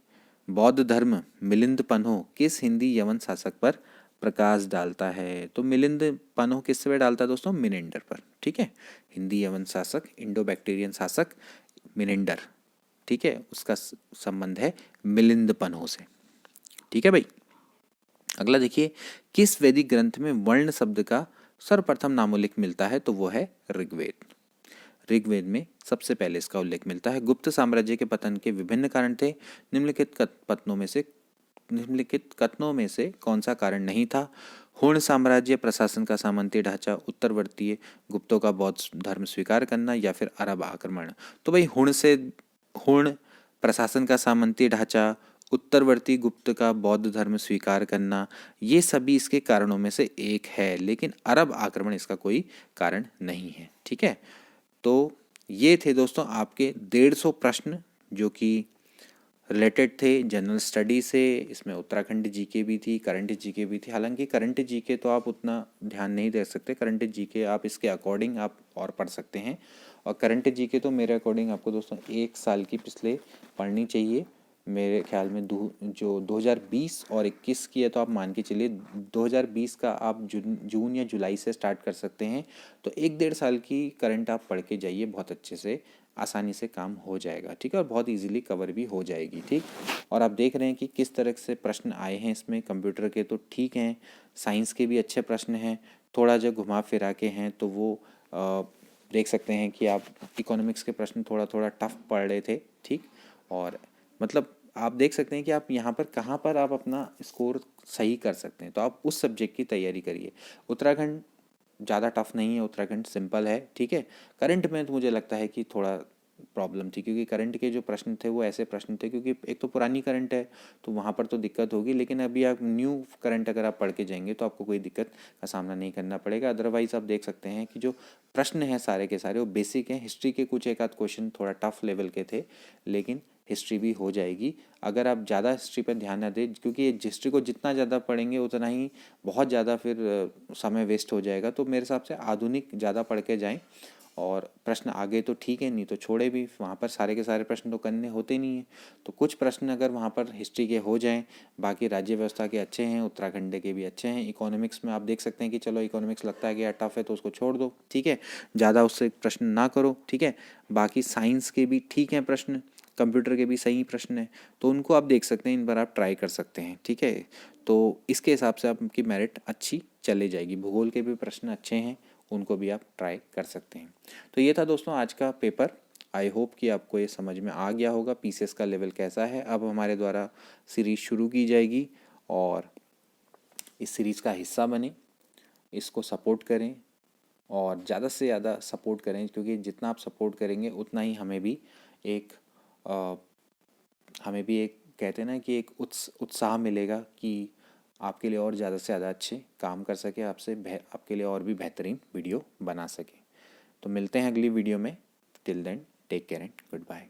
बौद्ध धर्म मिलिंद पन्हो किस हिंदी यवन शासक पर प्रकाश डालता है? तो मिलिंद पन्हो किस पे डालता है दोस्तों? मिनेंडर पर। ठीक है, हिंदी यवन शासक, इंडो बैक्टीरियन शासक मिनेंडर, ठीक है, उसका संबंध है मिलिंद पन्हो से। ठीक है भाई, अगला देखिए, किस वैदिक ग्रंथ में वर्ण शब्द का सर्वप्रथम नामोल्लेख मिलता है? तो वो है ऋग्वेद। ऋग्वेद में सबसे पहले इसका उल्लेख मिलता है। गुप्त साम्राज्य के पतन के विभिन्न कारण थे, निम्नलिखित कथनों में से कौन सा कारण नहीं था? हुण साम्राज्य प्रशासन का सामंती ढांचा, उत्तरवर्तीय गुप्तों का बौद्ध धर्म स्वीकार करना, या फिर अरब आक्रमण। तो भाई हुण प्रशासन का सामंती ढांचा, उत्तरवर्ती गुप्त का बौद्ध धर्म स्वीकार करना, ये सभी इसके कारणों में से एक है, लेकिन अरब आक्रमण इसका कोई कारण नहीं है। ठीक है, तो ये थे दोस्तों आपके 150 प्रश्न जो कि रिलेटेड थे जनरल स्टडी से। इसमें उत्तराखंड जीके भी थी, करंट जीके भी थी। हालांकि करंट जीके तो आप उतना ध्यान नहीं दे सकते, करंट जीके आप इसके अकॉर्डिंग आप और पढ़ सकते हैं। और करंट जीके तो मेरे अकॉर्डिंग आपको दोस्तों 1 साल की पिछले पढ़नी चाहिए। मेरे ख्याल में जो 2020 और 21 की है, तो आप मान के चलिए 2020 का आप जून या जुलाई से स्टार्ट कर सकते हैं। तो 1-1.5 साल की करंट आप पढ़ के जाइए, बहुत अच्छे से आसानी से काम हो जाएगा। ठीक है, और बहुत इजीली कवर भी हो जाएगी। ठीक, और आप देख रहे हैं कि किस तरह से प्रश्न आए हैं इसमें। कंप्यूटर के तो ठीक हैं, साइंस के भी अच्छे प्रश्न हैं, थोड़ा जो घुमा फिरा के हैं तो वो देख सकते हैं कि आप इकोनॉमिक्स के प्रश्न थोड़ा थोड़ा टफ पढ़ रहे थे। ठीक, और मतलब आप देख सकते हैं कि आप यहाँ पर कहाँ पर आप अपना स्कोर सही कर सकते हैं, तो आप उस सब्जेक्ट की तैयारी करिए। उत्तराखंड ज़्यादा टफ नहीं है, उत्तराखंड सिंपल है। ठीक है, करंट में तो मुझे लगता है कि थोड़ा प्रॉब्लम थी, क्योंकि करंट के जो प्रश्न थे वो ऐसे प्रश्न थे, क्योंकि एक तो पुरानी करंट है तो वहाँ पर तो दिक्कत होगी, लेकिन अभी आप न्यू करंट अगर आप पढ़ के जाएंगे तो आपको कोई दिक्कत का सामना नहीं करना पड़ेगा। अदरवाइज आप देख सकते हैं कि जो प्रश्न हैं सारे के सारे वो बेसिक हैं। हिस्ट्री के कुछ एक आध क्वेश्चन थोड़ा टफ लेवल के थे, लेकिन हिस्ट्री भी हो जाएगी अगर आप ज़्यादा हिस्ट्री पर ध्यान न दें, क्योंकि हिस्ट्री को जितना ज़्यादा पढ़ेंगे उतना ही बहुत ज़्यादा फिर समय वेस्ट हो जाएगा। तो मेरे हिसाब से आधुनिक ज़्यादा पढ़ के जाएं, और प्रश्न आगे तो ठीक है, नहीं तो छोड़े भी, वहाँ पर सारे के सारे प्रश्न तो करने होते नहीं हैं। तो कुछ प्रश्न अगर वहाँ पर हिस्ट्री के हो जाएं, बाकी राज्य व्यवस्था के अच्छे हैं, उत्तराखंड के भी अच्छे हैं। इकोनॉमिक्स में आप देख सकते हैं कि चलो इकोनॉमिक्स लगता है कि यार टफ है तो उसको छोड़ दो। ठीक है, ज़्यादा उससे प्रश्न ना करो। ठीक है, बाकी साइंस के भी ठीक हैं प्रश्न, कंप्यूटर के भी सही प्रश्न हैं, तो उनको आप देख सकते हैं, इन पर आप ट्राई कर सकते हैं। ठीक है, तो इसके हिसाब से आपकी मेरिट अच्छी चले जाएगी। भूगोल के भी प्रश्न अच्छे हैं, उनको भी आप ट्राई कर सकते हैं। तो ये था दोस्तों आज का पेपर। आई होप कि आपको ये समझ में आ गया होगा पीसीएस का लेवल कैसा है। अब हमारे द्वारा सीरीज़ शुरू की जाएगी, और इस सीरीज़ का हिस्सा बने, इसको सपोर्ट करें और ज़्यादा से ज़्यादा सपोर्ट करें, क्योंकि जितना आप सपोर्ट करेंगे उतना ही हमें भी एक कहते हैं ना कि एक उत्साह मिलेगा कि आपके लिए और ज़्यादा से ज़्यादा अच्छे काम कर सके, आपके लिए और भी बेहतरीन वीडियो बना सके। तो मिलते हैं अगली वीडियो में। Till then take care and good bye.